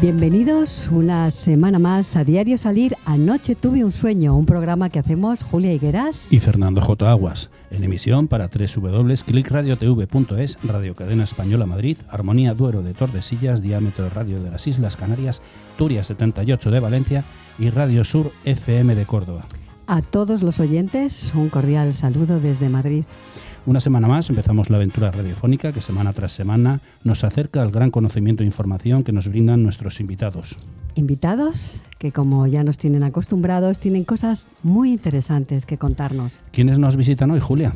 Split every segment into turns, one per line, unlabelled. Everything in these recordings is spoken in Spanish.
Bienvenidos una semana más a Diario Salir. Anoche tuve un sueño, un programa que hacemos Julia Higueras
y Fernando J. Aguas, en emisión para www.clickradiotv.es, Radio Cadena Española Madrid, Armonía Duero de Tordesillas, Diámetro Radio de las Islas Canarias, Turia 78 de Valencia y Radio Sur FM de Córdoba.
A todos los oyentes, un cordial saludo desde Madrid.
Una semana más empezamos la aventura radiofónica que semana tras semana nos acerca al gran conocimiento e información que nos brindan nuestros invitados.
Invitados que, como ya nos tienen acostumbrados, tienen cosas muy interesantes que contarnos.
¿Quiénes nos visitan hoy, Julia?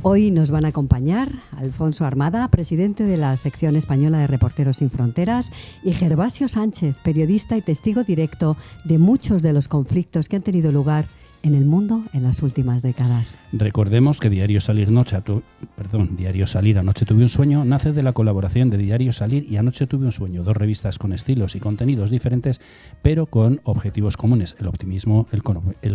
Hoy nos van a acompañar Alfonso Armada, presidente de la sección española de Reporteros Sin Fronteras, y Gervasio Sánchez, periodista y testigo directo de muchos de los conflictos que han tenido lugar en el mundo en las últimas décadas.
Recordemos que Diario Salir Anoche tuve un sueño nace de la colaboración de Diario Salir y Anoche tuve un sueño, dos revistas con estilos y contenidos diferentes, pero con objetivos comunes: el optimismo, el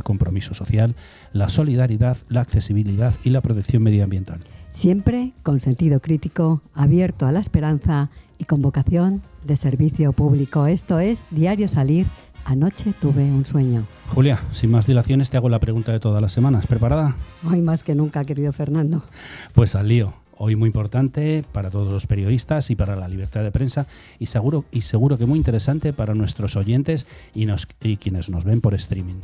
compromiso social, la solidaridad, la accesibilidad y la protección medioambiental.
Siempre con sentido crítico, abierto a la esperanza y con vocación de servicio público. Esto es Diario Salir. Anoche tuve un sueño.
Julia, sin más dilaciones te hago la pregunta de todas las semanas. ¿Preparada?
Hoy más que nunca, querido Fernando.
Pues al lío. Hoy muy importante para todos los periodistas y para la libertad de prensa y seguro que muy interesante para nuestros oyentes y quienes nos ven por streaming.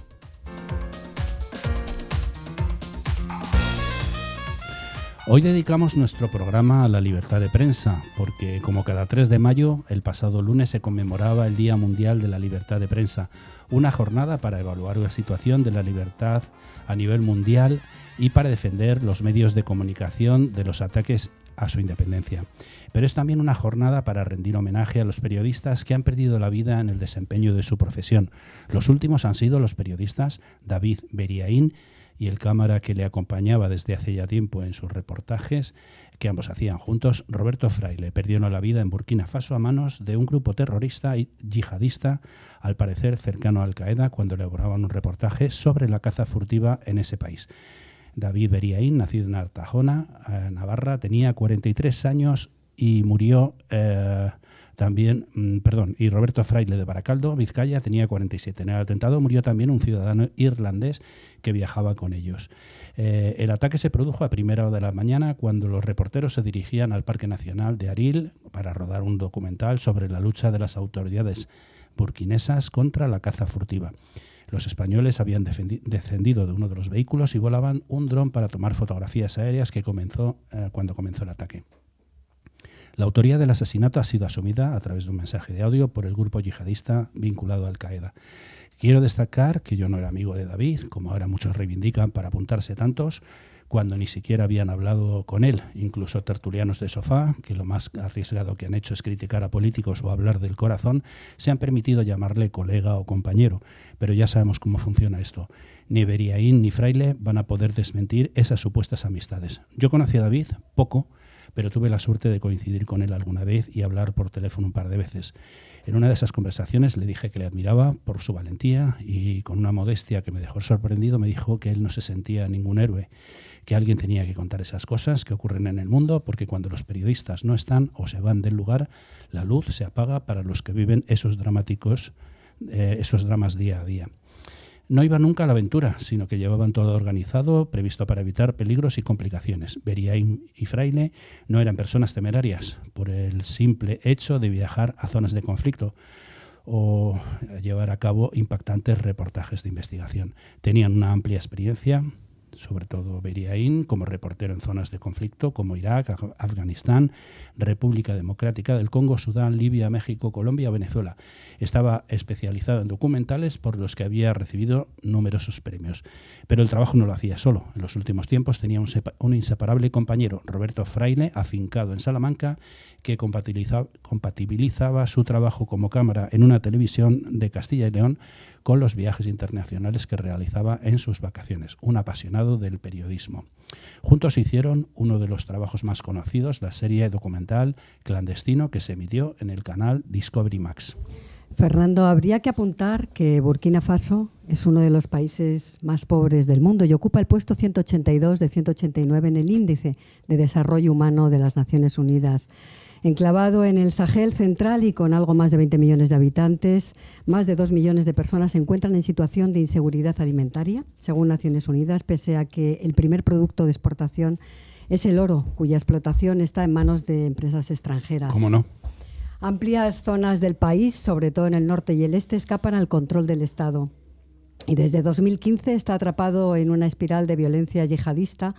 Hoy dedicamos nuestro programa a la libertad de prensa, porque como cada 3 de mayo, el pasado lunes se conmemoraba el Día Mundial de la Libertad de Prensa, una jornada para evaluar la situación de la libertad a nivel mundial y para defender los medios de comunicación de los ataques a su independencia. Pero es también una jornada para rendir homenaje a los periodistas que han perdido la vida en el desempeño de su profesión. Los últimos han sido los periodistas David Beriaín y el cámara que le acompañaba desde hace ya tiempo en sus reportajes, que ambos hacían juntos, Roberto Fraile. Perdieron la vida en Burkina Faso a manos de un grupo terrorista y yihadista, al parecer cercano a Al-Qaeda, cuando elaboraban un reportaje sobre la caza furtiva en ese país. David Beriaín, nacido en Artajona, Navarra, tenía 43 años y murió y Roberto Fraile de Baracaldo, Vizcaya, tenía 47. En el atentado murió también un ciudadano irlandés que viajaba con ellos. El ataque se produjo a primera hora de la mañana cuando los reporteros se dirigían al Parque Nacional de Aril para rodar un documental sobre la lucha de las autoridades burkinesas contra la caza furtiva. Los españoles habían descendido de uno de los vehículos y volaban un dron para tomar fotografías aéreas cuando comenzó el ataque. La autoría del asesinato ha sido asumida a través de un mensaje de audio por el grupo yihadista vinculado a Al-Qaeda. Quiero destacar que yo no era amigo de David, como ahora muchos reivindican para apuntarse tantos, cuando ni siquiera habían hablado con él. Incluso tertulianos de sofá, que lo más arriesgado que han hecho es criticar a políticos o hablar del corazón, se han permitido llamarle colega o compañero. Pero ya sabemos cómo funciona esto. Ni Beriaín ni Fraile van a poder desmentir esas supuestas amistades. Yo conocí a David poco, pero tuve la suerte de coincidir con él alguna vez y hablar por teléfono un par de veces. En una de esas conversaciones le dije que le admiraba por su valentía y, con una modestia que me dejó sorprendido, me dijo que él no se sentía ningún héroe, que alguien tenía que contar esas cosas que ocurren en el mundo, porque cuando los periodistas no están o se van del lugar, la luz se apaga para los que viven esos dramas día a día. No iban nunca a la aventura, sino que llevaban todo organizado, previsto para evitar peligros y complicaciones. Beriaín y Fraile no eran personas temerarias por el simple hecho de viajar a zonas de conflicto o llevar a cabo impactantes reportajes de investigación. Tenían una amplia experiencia, sobre todo Beriaín, como reportero en zonas de conflicto como Irak, Afganistán, República Democrática del Congo, Sudán, Libia, México, Colombia, Venezuela. Estaba especializado en documentales por los que había recibido numerosos premios. Pero el trabajo no lo hacía solo. En los últimos tiempos tenía un inseparable compañero, Roberto Fraile, afincado en Salamanca, que compatibilizaba su trabajo como cámara en una televisión de Castilla y León con los viajes internacionales que realizaba en sus vacaciones. Un apasionado del periodismo. Juntos hicieron uno de los trabajos más conocidos, la serie documental Clandestino, que se emitió en el canal Discovery Max.
Fernando, habría que apuntar que Burkina Faso es uno de los países más pobres del mundo y ocupa el puesto 182 de 189 en el Índice de Desarrollo Humano de las Naciones Unidas. Enclavado en el Sahel central y con algo más de 20 millones de habitantes, más de 2 millones de personas se encuentran en situación de inseguridad alimentaria, según Naciones Unidas, pese a que el primer producto de exportación es el oro, cuya explotación está en manos de empresas extranjeras.
¿Cómo no?
Amplias zonas del país, sobre todo en el norte y el este, escapan al control del Estado. Y desde 2015 está atrapado en una espiral de violencia yihadista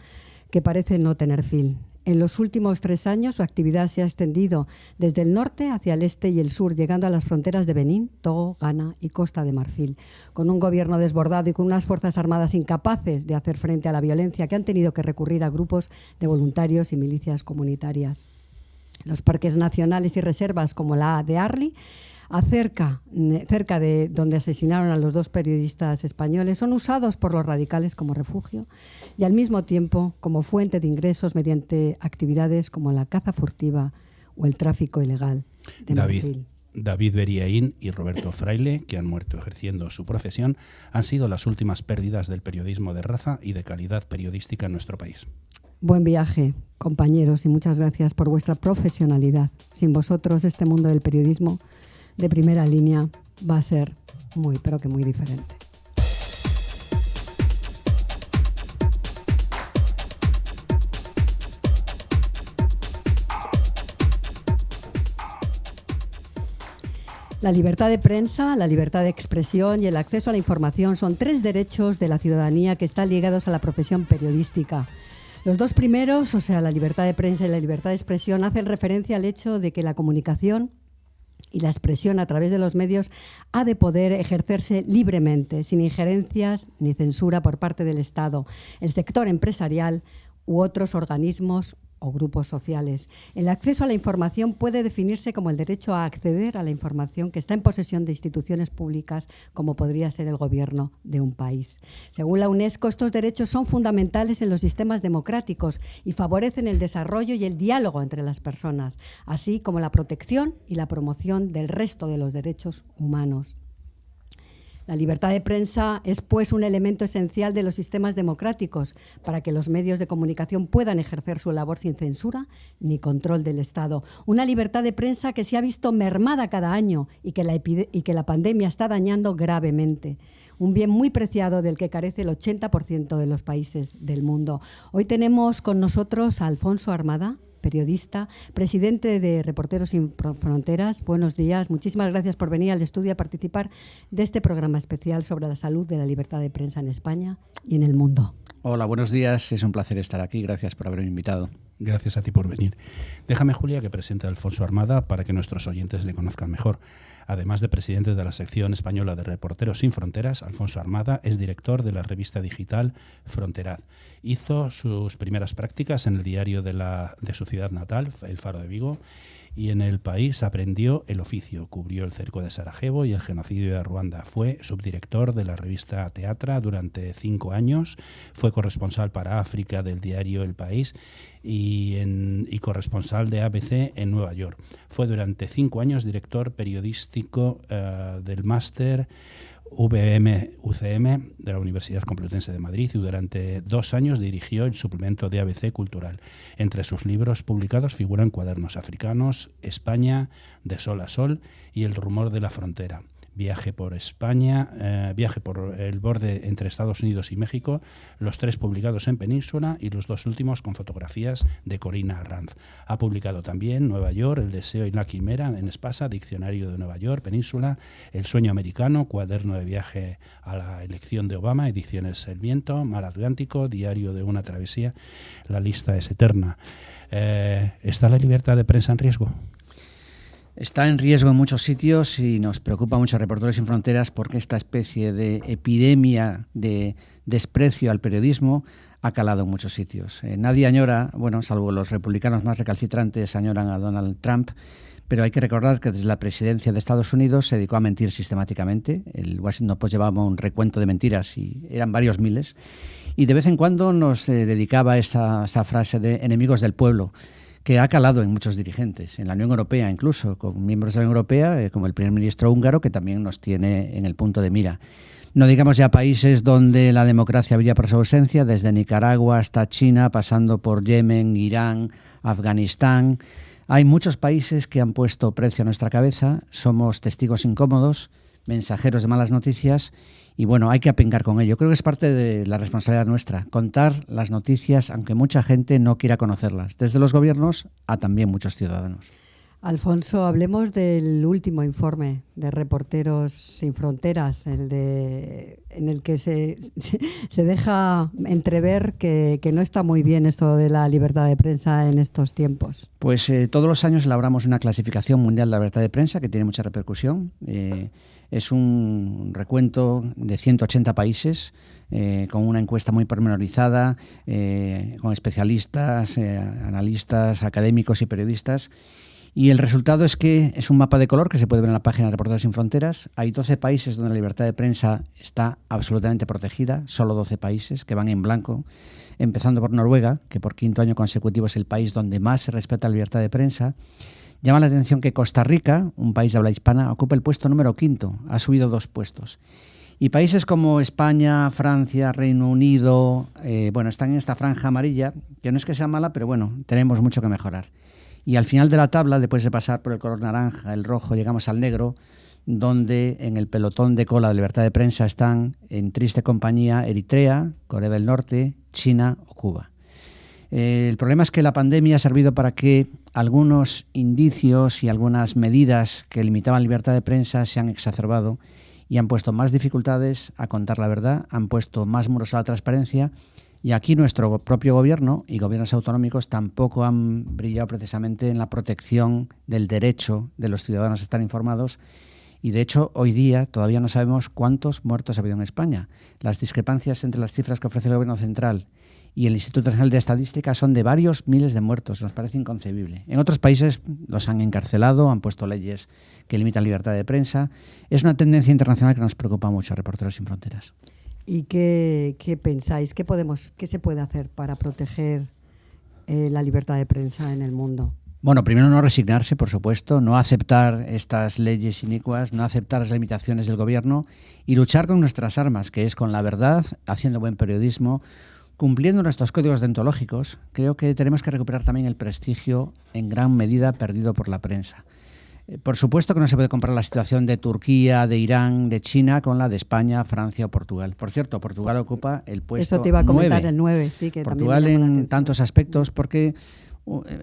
que parece no tener fin. En los últimos 3 años su actividad se ha extendido desde el norte hacia el este y el sur, llegando a las fronteras de Benín, Togo, Ghana y Costa de Marfil. Con un gobierno desbordado y con unas fuerzas armadas incapaces de hacer frente a la violencia, que han tenido que recurrir a grupos de voluntarios y milicias comunitarias. Los parques nacionales y reservas como la de Arli, cerca de donde asesinaron a los 2 periodistas españoles, son usados por los radicales como refugio y al mismo tiempo como fuente de ingresos mediante actividades como la caza furtiva o el tráfico ilegal de marfil.
David Beriaín y Roberto Fraile, que han muerto ejerciendo su profesión, han sido las últimas pérdidas del periodismo de raza y de calidad periodística en nuestro país.
Buen viaje, compañeros, y muchas gracias por vuestra profesionalidad. Sin vosotros este mundo del periodismo de primera línea va a ser muy, pero que muy diferente. La libertad de prensa, la libertad de expresión y el acceso a la información son 3 derechos de la ciudadanía que están ligados a la profesión periodística. Los 2 primeros, o sea, la libertad de prensa y la libertad de expresión, hacen referencia al hecho de que la comunicación y la expresión a través de los medios ha de poder ejercerse libremente, sin injerencias ni censura por parte del Estado, el sector empresarial u otros organismos o grupos sociales. El acceso a la información puede definirse como el derecho a acceder a la información que está en posesión de instituciones públicas, como podría ser el gobierno de un país. Según la UNESCO, estos derechos son fundamentales en los sistemas democráticos y favorecen el desarrollo y el diálogo entre las personas, así como la protección y la promoción del resto de los derechos humanos. La libertad de prensa es, pues, un elemento esencial de los sistemas democráticos para que los medios de comunicación puedan ejercer su labor sin censura ni control del Estado. Una libertad de prensa que se ha visto mermada cada año y que la pandemia está dañando gravemente. Un bien muy preciado del que carece el 80% de los países del mundo. Hoy tenemos con nosotros a Alfonso Armada, periodista, presidente de Reporteros Sin Fronteras. Buenos días, muchísimas gracias por venir al estudio a participar de este programa especial sobre la salud de la libertad de prensa en España y en el mundo.
Hola, buenos días, es un placer estar aquí, gracias por haberme invitado.
Gracias a ti por venir. Déjame, Julia, que presente a Alfonso Armada para que nuestros oyentes le conozcan mejor. Además de presidente de la sección española de Reporteros Sin Fronteras, Alfonso Armada es director de la revista digital Fronteraz. Hizo sus primeras prácticas en el diario de su ciudad natal, El Faro de Vigo, y en el país aprendió el oficio. Cubrió el cerco de Sarajevo y el genocidio de Ruanda. Fue subdirector de la revista Teatra durante 5 años. Fue corresponsal para África del diario El País y corresponsal de ABC en Nueva York. Fue durante 5 años director periodístico del máster VM-UCM de la Universidad Complutense de Madrid y durante 2 años dirigió el suplemento de ABC Cultural. Entre sus libros publicados figuran Cuadernos Africanos, España, De Sol a Sol y El Rumor de la Frontera. Viaje por España, Viaje por el borde entre Estados Unidos y México, los 3 publicados en Península y los 2 últimos con fotografías de Corina Arranz. Ha publicado también Nueva York, El Deseo y la Quimera en Espasa, Diccionario de Nueva York, Península, El Sueño Americano, Cuaderno de Viaje a la Elección de Obama, Ediciones El Viento, Mar Atlántico, Diario de una Travesía. La lista es eterna. ¿Está la libertad de prensa en riesgo?
Está en riesgo en muchos sitios y nos preocupa mucho a Reporteros Sin Fronteras porque esta especie de epidemia de desprecio al periodismo ha calado en muchos sitios. Nadie añora, bueno, salvo los republicanos más recalcitrantes, añoran a Donald Trump, pero hay que recordar que desde la presidencia de Estados Unidos se dedicó a mentir sistemáticamente. El Washington Post llevaba un recuento de mentiras y eran varios miles. Y de vez en cuando nos dedicaba esa frase de enemigos del pueblo, que ha calado en muchos dirigentes, en la Unión Europea incluso, con miembros de la Unión Europea, como el primer ministro húngaro, que también nos tiene en el punto de mira. No digamos ya países donde la democracia brilla por su ausencia, desde Nicaragua hasta China, pasando por Yemen, Irán, Afganistán. Hay muchos países que han puesto precio a nuestra cabeza, somos testigos incómodos, mensajeros de malas noticias y bueno, hay que apengar con ello. Creo que es parte de la responsabilidad nuestra, contar las noticias aunque mucha gente no quiera conocerlas, desde los gobiernos a también muchos ciudadanos.
Alfonso, hablemos del último informe de Reporteros Sin Fronteras, en el que se deja entrever que no está muy bien esto de la libertad de prensa en estos tiempos.
Pues todos los años elaboramos una clasificación mundial de la libertad de prensa que tiene mucha repercusión. Es un recuento de 180 países con una encuesta muy pormenorizada, con especialistas, analistas, académicos y periodistas. Y el resultado es que es un mapa de color que se puede ver en la página de Reporteros Sin Fronteras. Hay 12 países donde la libertad de prensa está absolutamente protegida, solo 12 países que van en blanco, empezando por Noruega, que por 5º año consecutivo es el país donde más se respeta la libertad de prensa. Llama la atención que Costa Rica, un país de habla hispana, ocupa el puesto número 5º, ha subido 2 puestos. Y países como España, Francia, Reino Unido, están en esta franja amarilla, que no es que sea mala, pero bueno, tenemos mucho que mejorar. Y al final de la tabla, después de pasar por el color naranja, el rojo, llegamos al negro, donde en el pelotón de cola de libertad de prensa están en triste compañía Eritrea, Corea del Norte, China o Cuba. El problema es que la pandemia ha servido para que algunos indicios y algunas medidas que limitaban la libertad de prensa se han exacerbado y han puesto más dificultades a contar la verdad, han puesto más muros a la transparencia. Y aquí nuestro propio gobierno y gobiernos autonómicos tampoco han brillado precisamente en la protección del derecho de los ciudadanos a estar informados. Y de hecho, hoy día todavía no sabemos cuántos muertos ha habido en España. Las discrepancias entre las cifras que ofrece el Gobierno central y el Instituto Nacional de Estadística son de varios miles de muertos. Nos parece inconcebible. En otros países los han encarcelado, han puesto leyes que limitan la libertad de prensa. Es una tendencia internacional que nos preocupa mucho a Reporteros Sin Fronteras.
¿Y qué pensáis? ¿Qué se puede hacer para proteger la libertad de prensa en el mundo?
Bueno, primero no resignarse, por supuesto, no aceptar estas leyes inicuas, no aceptar las limitaciones del gobierno y luchar con nuestras armas, que es con la verdad, haciendo buen periodismo, cumpliendo nuestros códigos deontológicos. Creo que tenemos que recuperar también el prestigio en gran medida perdido por la prensa. Por supuesto que no se puede comparar la situación de Turquía, de Irán, de China con la de España, Francia o Portugal. Por cierto, Portugal ocupa el puesto 9.
Eso te iba a comentar, el 9, sí, que
Portugal
también me llama la
en
atención.
tantos aspectos, porque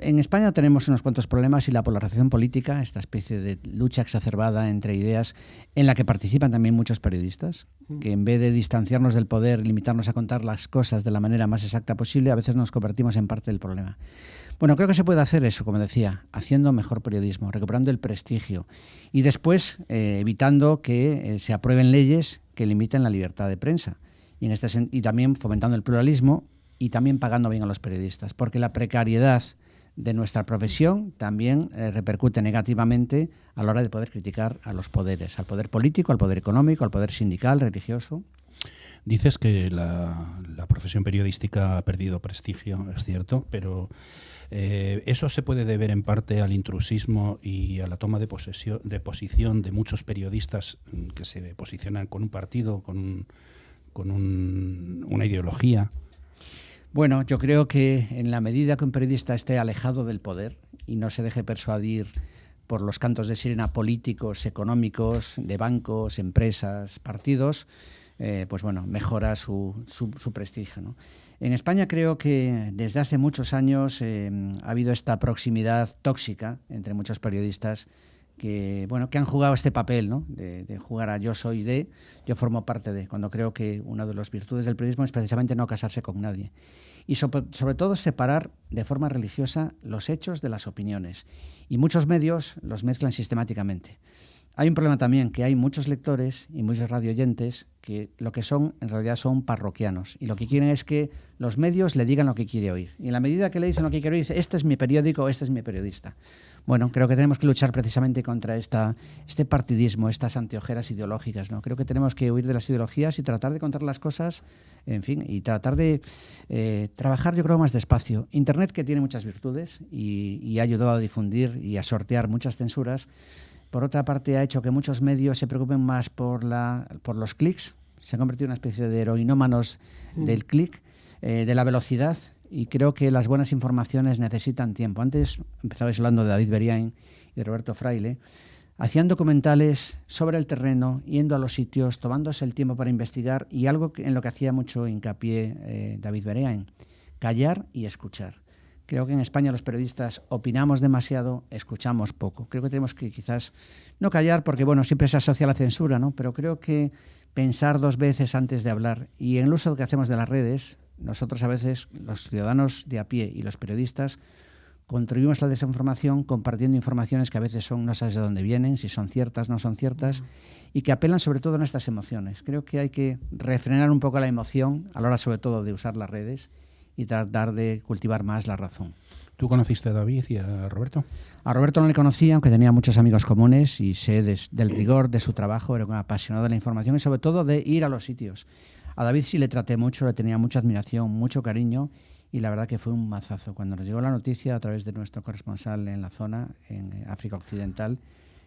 en España tenemos unos cuantos problemas y la polarización política, esta especie de lucha exacerbada entre ideas en la que participan también muchos periodistas, que en vez de distanciarnos del poder, limitarnos a contar las cosas de la manera más exacta posible, a veces nos convertimos en parte del problema. Bueno, creo que se puede hacer eso, como decía, haciendo mejor periodismo, recuperando el prestigio y después evitando que se aprueben leyes que limiten la libertad de prensa y también fomentando el pluralismo y también pagando bien a los periodistas, porque la precariedad de nuestra profesión también repercute negativamente a la hora de poder criticar a los poderes, al poder político, al poder económico, al poder sindical, religioso.
Dices que la profesión periodística ha perdido prestigio, es cierto, pero eso se puede deber en parte al intrusismo y a la toma de posición de muchos periodistas que se posicionan con un partido, con una ideología.
Bueno, yo creo que en la medida que un periodista esté alejado del poder y no se deje persuadir por los cantos de sirena políticos, económicos, de bancos, empresas, partidos, mejora su prestigio, ¿no? En España creo que desde hace muchos años ha habido esta proximidad tóxica entre muchos periodistas que han jugado este papel, ¿no? De jugar a yo soy de, yo formo parte de, cuando creo que una de las virtudes del periodismo es precisamente no casarse con nadie. Y sobre todo separar de forma religiosa los hechos de las opiniones. Y muchos medios los mezclan sistemáticamente. Hay un problema también, que hay muchos lectores y muchos radioyentes que lo que son, en realidad son parroquianos. Y lo que quieren es que los medios le digan lo que quiere oír. Y en la medida que le dicen lo que quiere oír, dice, este es mi periódico, este es mi periodista. Bueno, creo que tenemos que luchar precisamente contra este partidismo, estas anteojeras ideológicas, ¿no? Creo que tenemos que huir de las ideologías y tratar de contar las cosas, en fin, y tratar de trabajar, yo creo, más despacio. Internet, que tiene muchas virtudes y ha ayudado a difundir y a sortear muchas censuras, por otra parte ha hecho que muchos medios se preocupen más por los clics, se han convertido en una especie de heroinómanos del clic, de la velocidad. Y creo que las buenas informaciones necesitan tiempo. Antes empezabais hablando de David Beriain y de Roberto Fraile. Hacían documentales sobre el terreno, yendo a los sitios, tomándose el tiempo para investigar, y algo en lo que hacía mucho hincapié David Beriain: callar y escuchar. Creo que en España los periodistas opinamos demasiado, escuchamos poco. Creo que tenemos que quizás no callar porque, bueno, siempre se asocia a la censura, ¿no? Pero creo que pensar 2 veces antes de hablar, y en el uso que hacemos de las redes, nosotros a veces, los ciudadanos de a pie y los periodistas, contribuimos a la desinformación compartiendo informaciones que a veces no sabes de dónde vienen, si son ciertas, no son ciertas, y que apelan sobre todo a nuestras emociones. Creo que hay que refrenar un poco la emoción a la hora sobre todo de usar las redes y tratar de cultivar más la razón.
¿Tú conociste a David y a Roberto?
A Roberto no le conocía, aunque tenía muchos amigos comunes, y sé del rigor de su trabajo, era un apasionado de la información y sobre todo de ir a los sitios. A David sí le traté mucho, le tenía mucha admiración, mucho cariño, y la verdad que fue un mazazo. Cuando nos llegó la noticia a través de nuestro corresponsal en la zona, en África Occidental,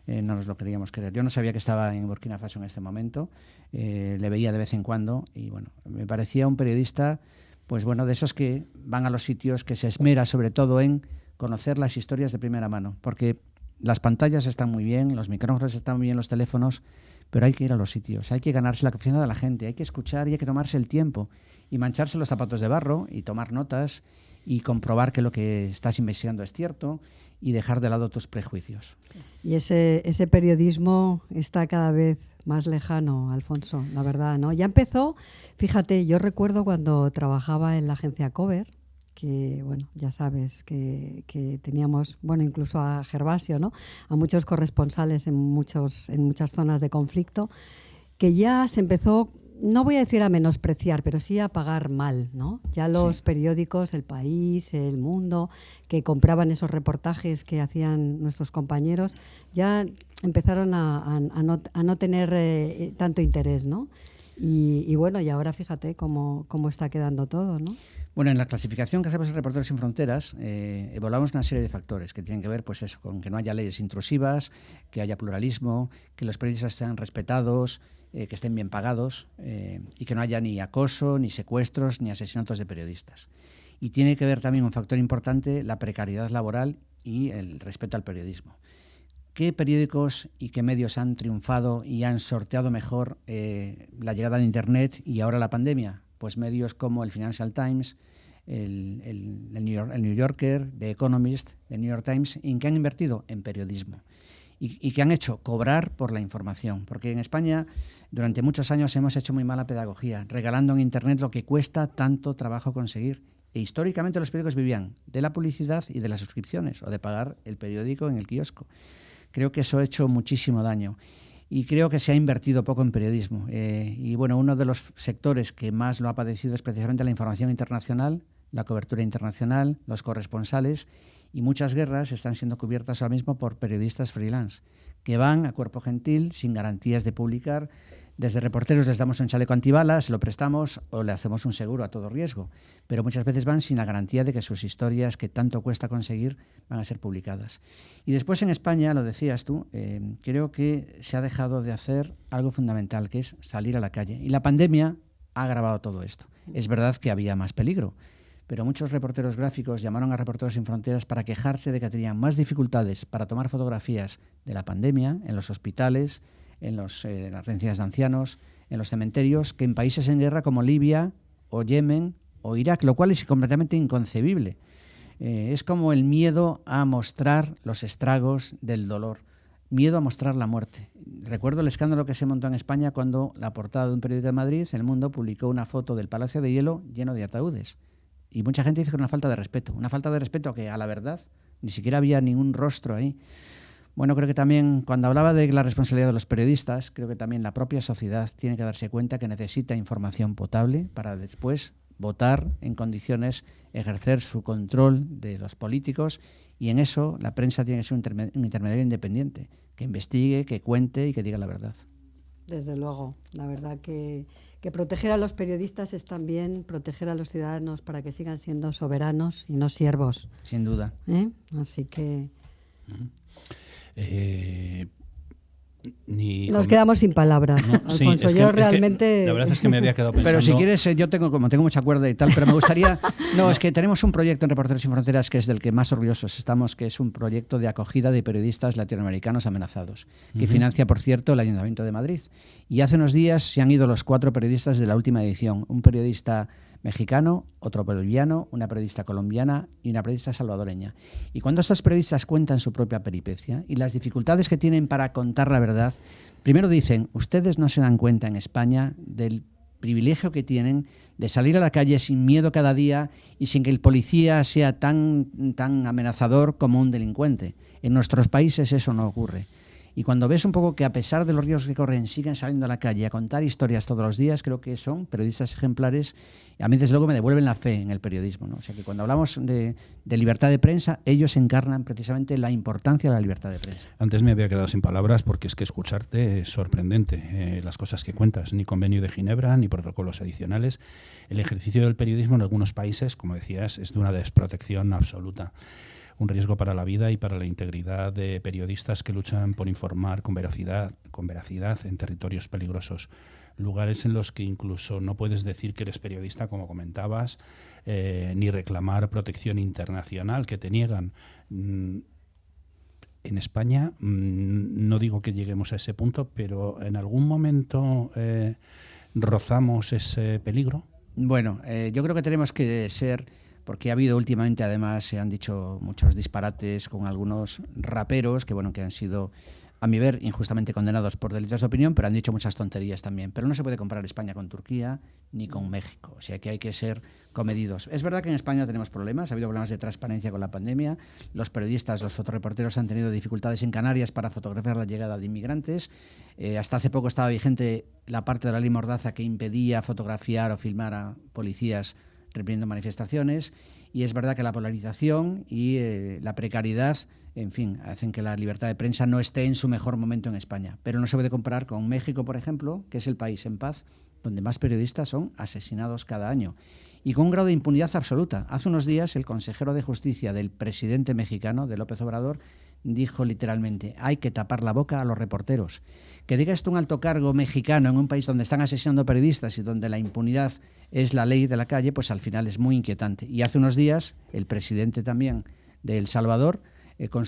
no nos lo queríamos creer. Yo no sabía que estaba en Burkina Faso en este momento, le veía de vez en cuando, y bueno, me parecía un periodista, pues bueno, de esos que van a los sitios, que se esmera sobre todo en conocer las historias de primera mano, porque las pantallas están muy bien, los micrófonos están muy bien, los teléfonos, pero hay que ir a los sitios, hay que ganarse la confianza de la gente, hay que escuchar y hay que tomarse el tiempo y mancharse los zapatos de barro y tomar notas y comprobar que lo que estás investigando es cierto y dejar de lado tus prejuicios.
Y ese periodismo está cada vez más lejano, Alfonso, la verdad, ¿no? Ya empezó, fíjate, yo recuerdo cuando trabajaba en la agencia Cover, que, bueno, ya sabes que teníamos, bueno, incluso a Gervasio, ¿no? A muchos corresponsales en muchas zonas de conflicto, que ya se empezó, no voy a decir a menospreciar, pero sí a pagar mal, ¿no? Ya los periódicos, El País, El Mundo, que compraban esos reportajes que hacían nuestros compañeros, ya empezaron a no tener tanto interés, ¿no? Y bueno, y ahora fíjate cómo está quedando todo, ¿no?
Bueno, en la clasificación que hacemos en Reporteros Sin Fronteras evaluamos una serie de factores que tienen que ver, pues eso, con que no haya leyes intrusivas, que haya pluralismo, que los periodistas sean respetados, que estén bien pagados y que no haya ni acoso, ni secuestros, ni asesinatos de periodistas. Y tiene que ver también un factor importante, la precariedad laboral y el respeto al periodismo. ¿Qué periódicos y qué medios han triunfado y han sorteado mejor la llegada de Internet y ahora la pandemia? Pues medios como el Financial Times, el New Yorker, The Economist, The New York Times, en que han invertido en periodismo y que han hecho cobrar por la información. Porque en España durante muchos años hemos hecho muy mala pedagogía, regalando en Internet lo que cuesta tanto trabajo conseguir. E históricamente los periódicos vivían de la publicidad y de las suscripciones o de pagar el periódico en el kiosco. Creo que eso ha hecho muchísimo daño. Y creo que se ha invertido poco en periodismo. Y bueno, uno de los sectores que más lo ha padecido es precisamente la información internacional, la cobertura internacional, los corresponsales, y muchas guerras están siendo cubiertas ahora mismo por periodistas freelance, que van a cuerpo gentil, sin garantías de publicar. Desde Reporteros les damos un chaleco antibalas, se lo prestamos o le hacemos un seguro a todo riesgo, pero muchas veces van sin la garantía de que sus historias, que tanto cuesta conseguir, van a ser publicadas. Y después en España, lo decías tú, creo que se ha dejado de hacer algo fundamental, que es salir a la calle. Y la pandemia ha agravado todo esto. Es verdad que había más peligro, pero muchos reporteros gráficos llamaron a Reporteros Sin Fronteras para quejarse de que tenían más dificultades para tomar fotografías de la pandemia en los hospitales, en las residencias de ancianos, en los cementerios, que en países en guerra como Libia o Yemen o Irak, lo cual es completamente inconcebible. Es como el miedo a mostrar los estragos del dolor, miedo a mostrar la muerte. Recuerdo el escándalo que se montó en España cuando la portada de un periódico de Madrid, El Mundo, publicó una foto del Palacio de Hielo lleno de ataúdes. Y mucha gente dice que era una falta de respeto que a la verdad ni siquiera había ningún rostro ahí. Bueno, creo que también cuando hablaba de la responsabilidad de los periodistas, creo que también la propia sociedad tiene que darse cuenta que necesita información potable para después votar en condiciones, ejercer su control de los políticos, y en eso la prensa tiene que ser un intermediario independiente, que investigue, que cuente y que diga la verdad.
Desde luego, la verdad que proteger a los periodistas es también proteger a los ciudadanos para que sigan siendo soberanos y no siervos.
Sin duda.
Así que...
Ni
Nos quedamos sin palabras, Alfonso.
Sí, es
yo
que,
realmente...
la verdad es que me había quedado pensando...
Pero si quieres, yo tengo mucha cuerda y tal, pero me gustaría... No, es que tenemos un proyecto en Reporteros Sin Fronteras que es del que más orgullosos estamos, que es un proyecto de acogida de periodistas latinoamericanos amenazados, que financia, por cierto, el Ayuntamiento de Madrid. Y hace unos días se han ido los 4 periodistas de la última edición. Un periodista mexicano, otro boliviano, una periodista colombiana y una periodista salvadoreña. Y cuando estos periodistas cuentan su propia peripecia y las dificultades que tienen para contar la verdad, primero dicen, ustedes no se dan cuenta en España del privilegio que tienen de salir a la calle sin miedo cada día y sin que el policía sea tan amenazador como un delincuente. En nuestros países eso no ocurre. Y cuando ves un poco que a pesar de los riesgos que corren siguen saliendo a la calle a contar historias todos los días, creo que son periodistas ejemplares y a mí desde luego me devuelven la fe en el periodismo, ¿no? O sea que cuando hablamos de libertad de prensa, ellos encarnan precisamente la importancia de la libertad de prensa.
Antes me había quedado sin palabras porque es que escucharte es sorprendente, las cosas que cuentas, ni convenio de Ginebra, ni protocolos adicionales. El ejercicio del periodismo en algunos países, como decías, es de una desprotección absoluta. Un riesgo para la vida y para la integridad de periodistas que luchan por informar con veracidad en territorios peligrosos, lugares en los que incluso no puedes decir que eres periodista, como comentabas, ni reclamar protección internacional que te niegan. En España, no digo que lleguemos a ese punto, pero ¿en algún momento rozamos ese peligro?
Bueno, yo creo que tenemos que ser... Porque ha habido últimamente, además, se han dicho muchos disparates con algunos raperos que han sido, a mi ver, injustamente condenados por delitos de opinión, pero han dicho muchas tonterías también. Pero no se puede comparar España con Turquía ni con México. O sea que hay que ser comedidos. Es verdad que en España tenemos problemas, ha habido problemas de transparencia con la pandemia. Los periodistas, los fotoreporteros han tenido dificultades en Canarias para fotografiar la llegada de inmigrantes. Hasta hace poco estaba vigente la parte de la ley Mordaza que impedía fotografiar o filmar a policías reprimiendo manifestaciones, y es verdad que la polarización y la precariedad, en fin, hacen que la libertad de prensa no esté en su mejor momento en España. Pero no se puede comparar con México, por ejemplo, que es el país en paz donde más periodistas son asesinados cada año y con un grado de impunidad absoluta. Hace unos días el consejero de Justicia del presidente mexicano, de López Obrador, dijo literalmente, hay que tapar la boca a los reporteros. Que diga esto un alto cargo mexicano en un país donde están asesinando periodistas y donde la impunidad es la ley de la calle, pues al final es muy inquietante. Y hace unos días el presidente también de El Salvador,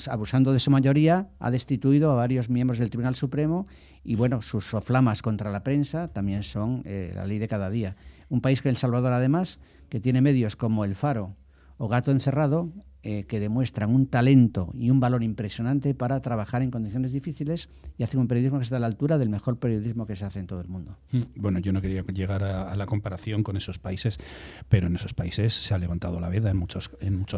abusando de su mayoría, ha destituido a varios miembros del Tribunal Supremo y sus soflamas contra la prensa también son la ley de cada día. Un país que El Salvador, además, que tiene medios como El Faro o Gato Encerrado, que demuestran un talento y un valor impresionante para trabajar en condiciones difíciles y hacen un periodismo que está a la altura del mejor periodismo que se hace en todo el mundo.
Bueno, yo no quería llegar a la comparación con esos países, pero en esos países se ha levantado la veda en muchos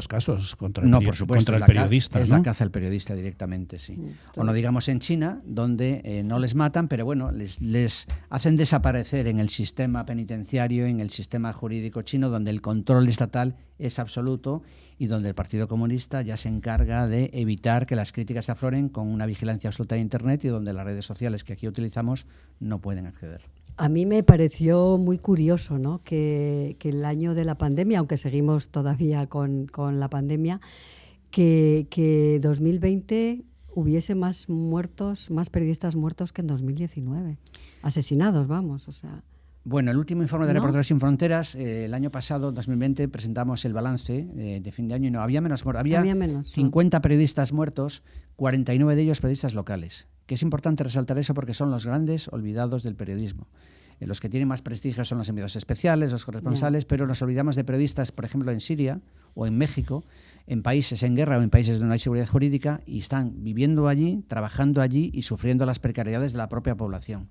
casos contra el periodista.
Es la caza al periodista directamente, sí. O no digamos en China, donde no les matan, pero les hacen desaparecer en el sistema penitenciario, en el sistema jurídico chino, donde el control estatal es absoluto y donde el Partido Comunista ya se encarga de evitar que las críticas afloren con una vigilancia absoluta de Internet y donde las redes sociales que aquí utilizamos no pueden acceder.
A mí me pareció muy curioso, ¿no?, que el año de la pandemia, aunque seguimos todavía con la pandemia, que 2020 hubiese más periodistas muertos que en 2019. Asesinados, vamos, o sea...
Bueno, el último informe de Reporteros Sin Fronteras, el año pasado, 2020, presentamos el balance de fin de año y no había menos muertos. Había 50 periodistas muertos, 49 de ellos periodistas locales. Que es importante resaltar eso porque son los grandes olvidados del periodismo. Los que tienen más prestigio son los enviados especiales, los corresponsales, pero nos olvidamos de periodistas, por ejemplo, en Siria o en México, en países en guerra o en países donde no hay seguridad jurídica y están viviendo allí, trabajando allí y sufriendo las precariedades de la propia población.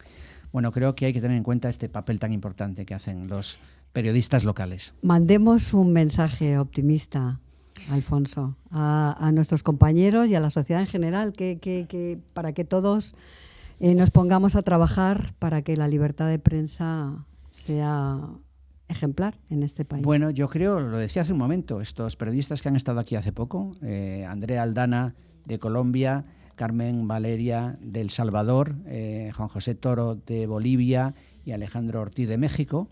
Bueno, creo que hay que tener en cuenta este papel tan importante que hacen los periodistas locales.
Mandemos un mensaje optimista, Alfonso, a nuestros compañeros y a la sociedad en general, para que todos nos pongamos a trabajar para que la libertad de prensa sea ejemplar en este país.
Bueno, yo creo, lo decía hace un momento, estos periodistas que han estado aquí hace poco, Andrea Aldana de Colombia, Carmen Valeria de El Salvador, Juan José Toro de Bolivia y Alejandro Ortiz de México,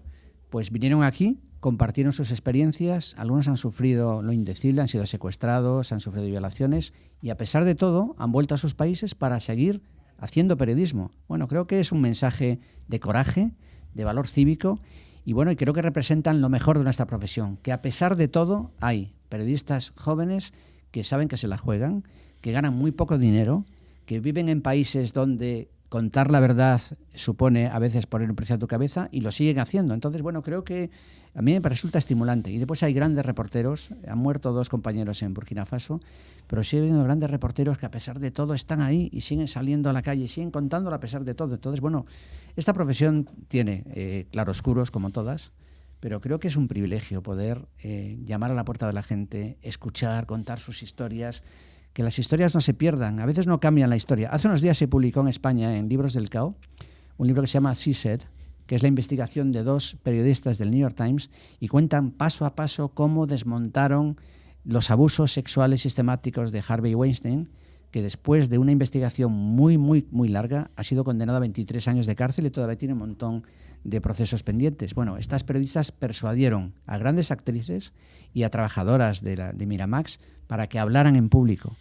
pues vinieron aquí, compartieron sus experiencias, algunos han sufrido lo indecible, han sido secuestrados, han sufrido violaciones y a pesar de todo han vuelto a sus países para seguir haciendo periodismo. Bueno, creo que es un mensaje de coraje, de valor cívico, y bueno, y creo que representan lo mejor de nuestra profesión, que a pesar de todo hay periodistas jóvenes que saben que se la juegan, que ganan muy poco dinero, que viven en países donde contar la verdad supone a veces poner un precio a tu cabeza, y lo siguen haciendo. Entonces, bueno, creo que a mí me resulta estimulante. Y después hay grandes reporteros, han muerto 2 compañeros en Burkina Faso, pero sí hay grandes reporteros que a pesar de todo están ahí y siguen saliendo a la calle y siguen contándolo a pesar de todo. Entonces, bueno, esta profesión tiene claroscuros como todas, pero creo que es un privilegio poder llamar a la puerta de la gente, escuchar, contar sus historias, que las historias no se pierdan, a veces no cambian la historia. Hace unos días se publicó en España, en Libros del Cao, un libro que se llama She Said, que es la investigación de 2 periodistas del New York Times, y cuentan paso a paso cómo desmontaron los abusos sexuales sistemáticos de Harvey Weinstein, que después de una investigación muy, muy, muy larga ha sido condenado a 23 años de cárcel y todavía tiene un montón de procesos pendientes. Bueno, estas periodistas persuadieron a grandes actrices y a trabajadoras de Miramax para que hablaran en público.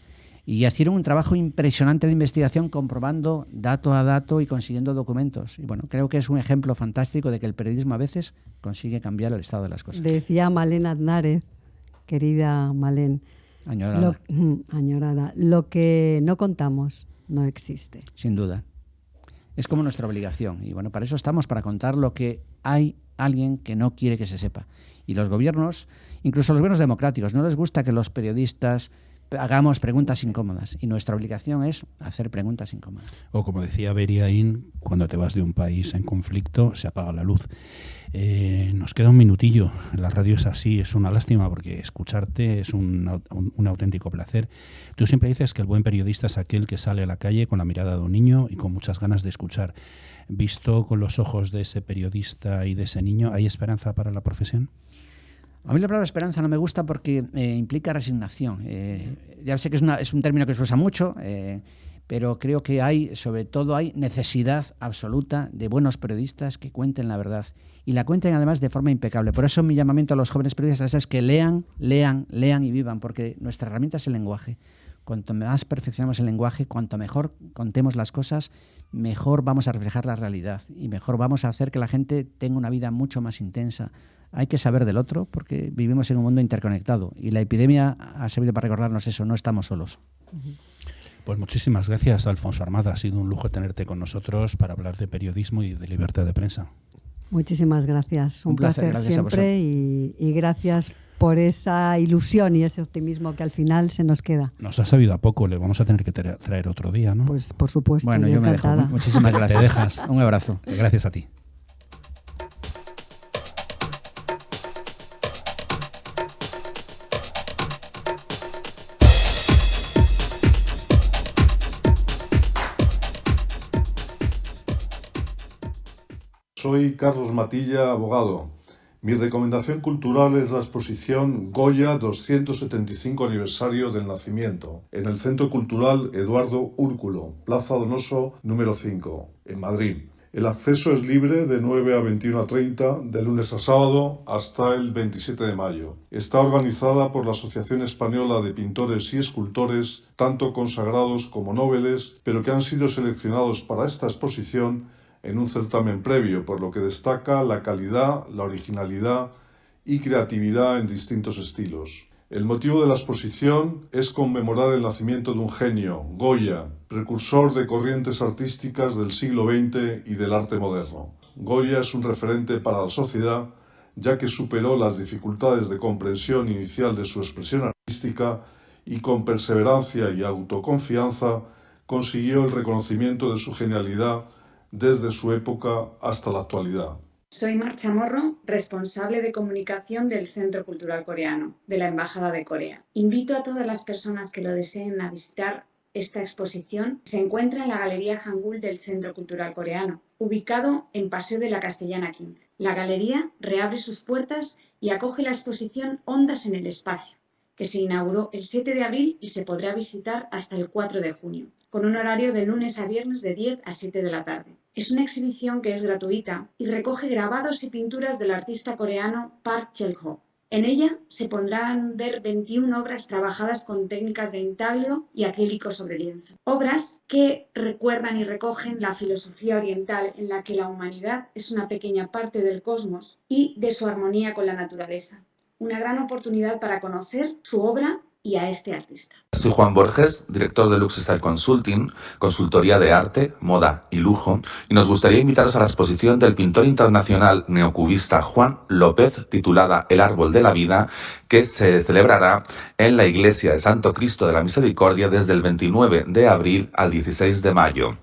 Y hicieron un trabajo impresionante de investigación comprobando dato a dato y consiguiendo documentos. Y bueno, creo que es un ejemplo fantástico de que el periodismo a veces consigue cambiar el estado de las cosas.
Decía Malén Aznárez, querida Malén, añorada, lo que no contamos no existe.
Sin duda. Es como nuestra obligación. Y bueno, para eso estamos, para contar lo que hay alguien que no quiere que se sepa. Y los gobiernos, incluso los gobiernos democráticos, no les gusta que los periodistas hagamos preguntas incómodas, y nuestra obligación es hacer preguntas incómodas.
O como decía Beriaín, cuando te vas de un país en conflicto se apaga la luz. Nos queda un minutillo. La radio es así, es una lástima porque escucharte es un auténtico placer. Tú siempre dices que el buen periodista es aquel que sale a la calle con la mirada de un niño y con muchas ganas de escuchar. Visto con los ojos de ese periodista y de ese niño, ¿hay esperanza para la profesión?
A mí la palabra esperanza no me gusta porque implica resignación. Ya sé que es un término que se usa mucho, pero creo que sobre todo hay necesidad absoluta de buenos periodistas que cuenten la verdad, y la cuenten además de forma impecable. Por eso mi llamamiento a los jóvenes periodistas es que lean y vivan, porque nuestra herramienta es el lenguaje. Cuanto más perfeccionamos el lenguaje, cuanto mejor contemos las cosas, mejor vamos a reflejar la realidad y mejor vamos a hacer que la gente tenga una vida mucho más intensa. Hay que saber del otro porque vivimos en un mundo interconectado, y la epidemia ha servido para recordarnos eso, no estamos solos.
Pues muchísimas gracias, Alfonso Armada. Ha sido un lujo tenerte con nosotros para hablar de periodismo y de libertad de prensa.
Muchísimas gracias. Un placer
gracias
siempre, y gracias por esa ilusión y ese optimismo que al final se nos queda.
Nos ha sabido a poco, le vamos a tener que traer otro día, ¿no?
Pues por supuesto,
bueno, yo me dejo. Muchísimas gracias.
Te dejas.
Un abrazo.
Gracias a ti.
Soy Carlos Matilla, abogado. Mi recomendación cultural es la exposición Goya 275 aniversario del nacimiento, en el Centro Cultural Eduardo Úrculo, Plaza Donoso número 5, en Madrid. El acceso es libre de 9 a 21:30, de lunes a sábado, hasta el 27 de mayo. Está organizada por la Asociación Española de Pintores y Escultores, tanto consagrados como noveles, pero que han sido seleccionados para esta exposición en un certamen previo, por lo que destaca la calidad, la originalidad y creatividad en distintos estilos. El motivo de la exposición es conmemorar el nacimiento de un genio, Goya, precursor de corrientes artísticas del siglo XX y del arte moderno. Goya es un referente para la sociedad, ya que superó las dificultades de comprensión inicial de su expresión artística y con perseverancia y autoconfianza consiguió el reconocimiento de su genialidad desde su época hasta la actualidad.
Soy Mar Chamorro, responsable de comunicación del Centro Cultural Coreano, de la Embajada de Corea. Invito a todas las personas que lo deseen a visitar esta exposición. Se encuentra en la Galería Hangul del Centro Cultural Coreano, ubicado en Paseo de la Castellana 15. La galería reabre sus puertas y acoge la exposición Ondas en el Espacio, que se inauguró el 7 de abril y se podrá visitar hasta el 4 de junio, con un horario de lunes a viernes de 10 a 7 de la tarde. Es una exhibición que es gratuita y recoge grabados y pinturas del artista coreano Park Chelho. En ella se podrán ver 21 obras trabajadas con técnicas de intaglio y acrílico sobre lienzo. Obras que recuerdan y recogen la filosofía oriental en la que la humanidad es una pequeña parte del cosmos y de su armonía con la naturaleza. Una gran oportunidad para conocer su obra y a este artista.
Soy Juan Borges, director de Lux Style Consulting, consultoría de arte, moda y lujo, y nos gustaría invitaros a la exposición del pintor internacional neocubista Juan López, titulada El Árbol de la Vida, que se celebrará en la iglesia de Santo Cristo de la Misericordia desde el 29 de abril al 16 de mayo.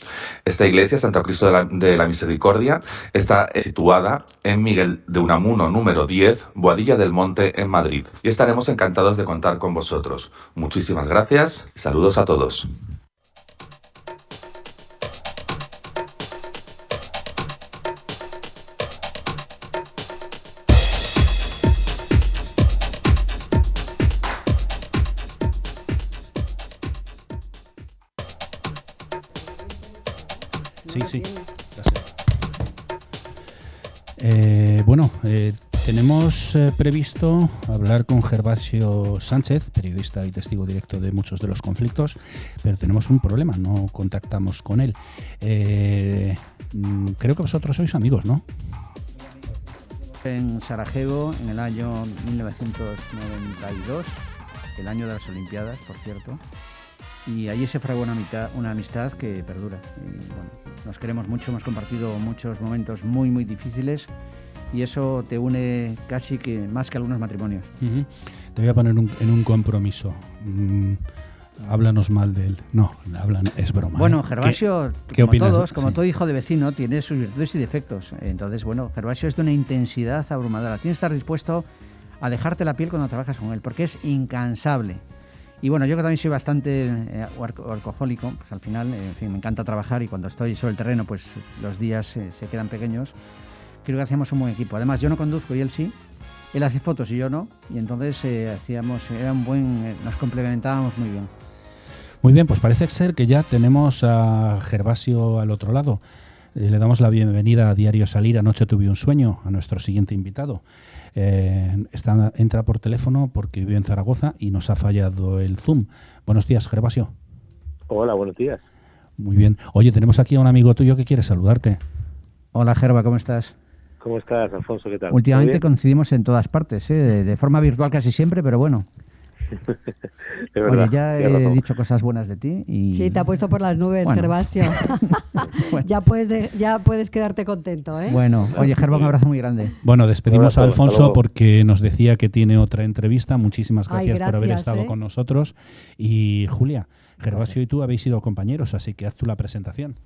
Esta iglesia, Santo Cristo de la Misericordia, está situada en Miguel de Unamuno número 10, Boadilla del Monte, en Madrid, y estaremos encantados de contar con vosotros. Muchísimas gracias y saludos a todos.
Sí. Bueno, tenemos previsto hablar con Gervasio Sánchez, periodista y testigo directo de muchos de los conflictos, pero tenemos un problema, no contactamos con él. Creo que vosotros sois amigos, ¿no?
En Sarajevo, en el año 1992, el año de las Olimpiadas, por cierto, y allí se fraguó una amistad que perdura. Y, bueno, nos queremos mucho, hemos compartido muchos momentos muy, muy difíciles, y eso te une casi que más que algunos matrimonios.
Uh-huh. Te voy a poner en un compromiso. Háblanos mal de él. No, es broma.
Bueno, Gervasio,
¿Qué opinas?
Como todo hijo de vecino, tiene sus virtudes y defectos. Entonces, bueno, Gervasio es de una intensidad abrumadora. Tienes que estar dispuesto a dejarte la piel cuando trabajas con él, porque es incansable. Y bueno, yo que también soy bastante workahólico, pues al final, en fin, me encanta trabajar, y cuando estoy sobre el terreno, pues los días se quedan pequeños. Creo que hacíamos un buen equipo. Además, yo no conduzco y él sí. Él hace fotos y yo no. Y entonces nos complementábamos muy bien.
Muy bien, pues parece ser que ya tenemos a Gervasio al otro lado. Le damos la bienvenida a Diario Salir, Anoche tuve un sueño, a nuestro siguiente invitado. Entra por teléfono porque vive en Zaragoza y nos ha fallado el Zoom. Buenos días, Gervasio.
Hola, buenos días.
Muy bien. Oye, tenemos aquí a un amigo tuyo que quiere saludarte.
Hola, Gerva, ¿cómo estás?
¿Cómo estás, Alfonso? ¿Qué tal?
Últimamente coincidimos en todas partes, de forma virtual casi siempre, pero bueno.
Verdad,
oye, ya he dicho cosas buenas de ti.
Sí, te ha puesto por las nubes, bueno. Gervasio. Bueno. Ya puedes quedarte contento, ¿eh?
Bueno, oye, Gerva, un abrazo muy grande.
Bueno, despedimos a Alfonso porque nos decía que tiene otra entrevista. Muchísimas gracias por haber estado con nosotros. Y Julia, Gervasio y tú habéis sido compañeros, así que haz tú la presentación.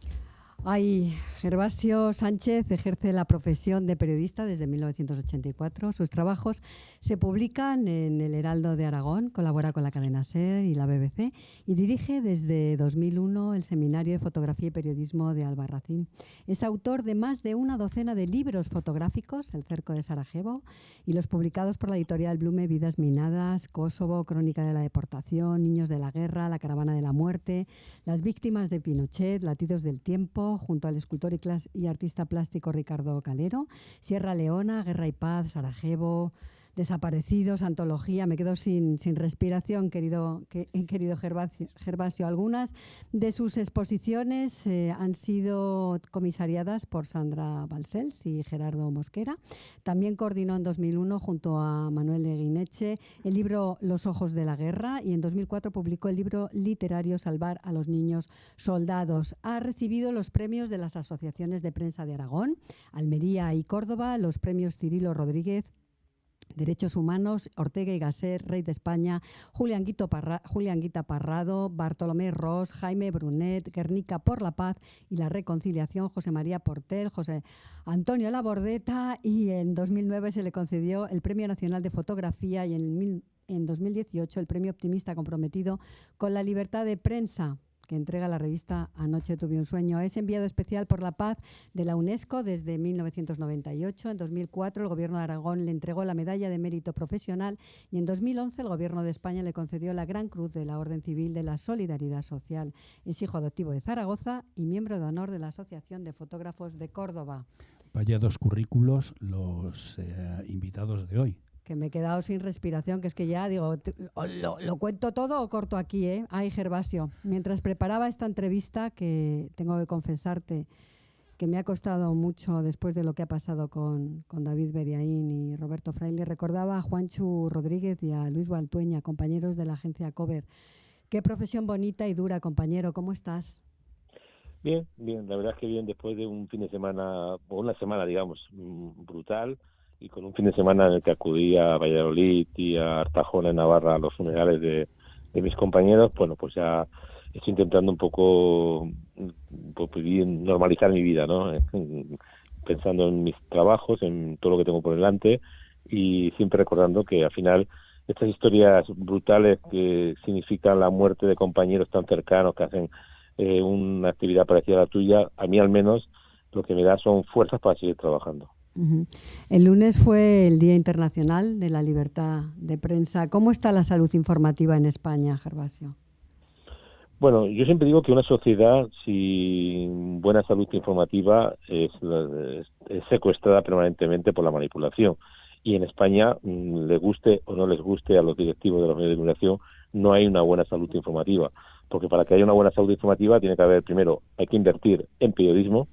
Gervasio Sánchez ejerce la profesión de periodista desde 1984. Sus trabajos se publican en El Heraldo de Aragón, colabora con la cadena SER y la BBC y dirige desde 2001 el Seminario de Fotografía y Periodismo de Albarracín. Es autor de más de una docena de libros fotográficos, El cerco de Sarajevo, y los publicados por la editorial Blume, Vidas minadas, Kosovo, Crónica de la deportación, Niños de la guerra, La caravana de la muerte, Las víctimas de Pinochet, Latidos del tiempo, junto al escultor y artista plástico Ricardo Calero, Sierra Leona, Guerra y Paz, Sarajevo, Desaparecidos, Antología. Me quedo sin respiración, querido Gervasio. Algunas de sus exposiciones han sido comisariadas por Sandra Balcells y Gerardo Mosquera. También coordinó en 2001 junto a Manuel Eguineche el libro Los ojos de la guerra, y en 2004 publicó el libro literario Salvar a los niños soldados. Ha recibido los premios de las asociaciones de prensa de Aragón, Almería y Córdoba, los premios Cirilo Rodríguez, Derechos Humanos, Ortega y Gasset, Rey de España, Julián Guita Parrado, Bartolomé Ros, Jaime Brunet, Guernica por la Paz y la Reconciliación, José María Portel, José Antonio Labordeta, y en 2009 se le concedió el Premio Nacional de Fotografía y en 2018 el Premio Optimista Comprometido con la Libertad de Prensa, que entrega la revista Anoche tuve un sueño. Es enviado especial por la paz de la UNESCO desde 1998. En 2004 el Gobierno de Aragón le entregó la Medalla de Mérito Profesional y en 2011 el Gobierno de España le concedió la Gran Cruz de la Orden Civil de la Solidaridad Social. Es hijo adoptivo de Zaragoza y miembro de honor de la Asociación de Fotógrafos de Córdoba.
Vaya dos currículos los invitados de hoy.
que me he quedado sin respiración, que es que ya digo, ¿lo cuento todo o corto aquí, eh? Ay, Gervasio, mientras preparaba esta entrevista, que tengo que confesarte que me ha costado mucho después de lo que ha pasado con David Beriaín y Roberto Fraile, recordaba a Juanchu Rodríguez y a Luis Baltueña, compañeros de la agencia Cover. Qué profesión bonita y dura, compañero, ¿cómo estás?
Bien, la verdad es que bien, después de un fin de semana, o una semana, digamos, brutal, y con un fin de semana en el que acudí a Valladolid y a Artajona, en Navarra, a los funerales de mis compañeros, bueno, pues ya estoy intentando un poco normalizar mi vida, ¿no? Pensando en mis trabajos, en todo lo que tengo por delante, y siempre recordando que al final estas historias brutales que significan la muerte de compañeros tan cercanos que hacen una actividad parecida a la tuya, a mí al menos lo que me da son fuerzas para seguir trabajando.
Uh-huh. El lunes fue el Día Internacional de la Libertad de Prensa. ¿Cómo está la salud informativa en España, Gervasio?
Bueno, yo siempre digo que una sociedad sin buena salud informativa es secuestrada permanentemente por la manipulación. Y en España, le guste o no les guste a los directivos de los medios de comunicación, no hay una buena salud informativa. Porque para que haya una buena salud informativa tiene que haber, primero, hay que invertir en periodismo,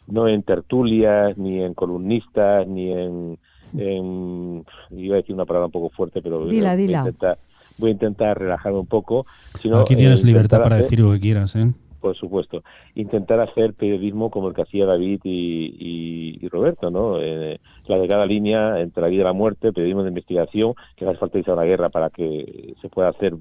no en tertulias, ni en columnistas, ni en iba a decir una palabra un poco fuerte, pero
dila.
Voy a intentar relajarme un poco.
Sino, aquí tienes libertad para decir lo que quieras, ¿eh?
Por supuesto. Intentar hacer periodismo como el que hacía David y Roberto, ¿no? La de cada línea, entre la vida y la muerte, periodismo de investigación, que no hace falta irse a una guerra para que se pueda hacer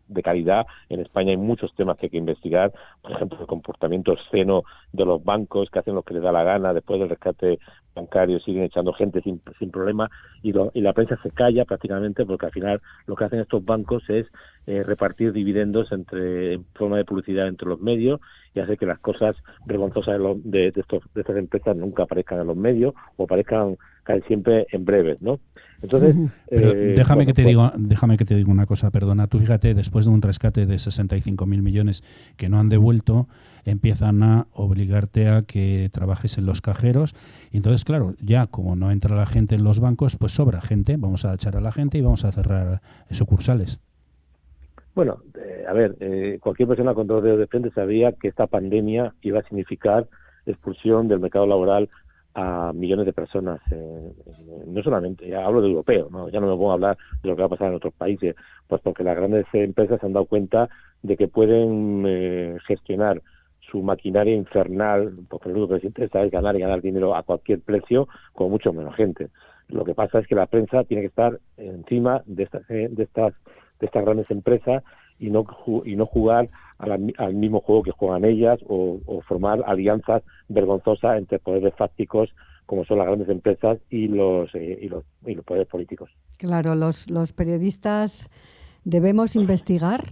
de calidad. En España hay muchos temas que hay que investigar, por ejemplo, el comportamiento obsceno de los bancos, que hacen lo que les da la gana, después del rescate bancario siguen echando gente sin problema, y la prensa se calla prácticamente, porque al final lo que hacen estos bancos es repartir dividendos en forma de publicidad entre los medios, y hace que las cosas vergonzosas de estas empresas nunca aparezcan en los medios, o aparezcan casi siempre en breves, ¿no? Entonces,
pero déjame que te diga una cosa, perdona. Tú fíjate, después de un rescate de 65.000 millones que no han devuelto, empiezan a obligarte a que trabajes en los cajeros, y entonces, claro, ya como no entra la gente en los bancos, pues sobra gente, vamos a echar a la gente y vamos a cerrar sucursales.
Bueno, a ver, cualquier persona con 2 dedos de frente sabía que esta pandemia iba a significar expulsión del mercado laboral a millones de personas, no solamente, ya hablo de europeo, ¿no? Ya no me pongo a hablar de lo que va a pasar en otros países, pues porque las grandes empresas se han dado cuenta de que pueden gestionar su maquinaria infernal, porque lo único que les interesa es ganar y ganar dinero a cualquier precio, con mucho menos gente. Lo que pasa es que la prensa tiene que estar encima de estas grandes empresas y no jugar al mismo juego que juegan ellas, o formar alianzas vergonzosas entre poderes fácticos como son las grandes empresas y los poderes políticos.
Claro, los periodistas debemos investigar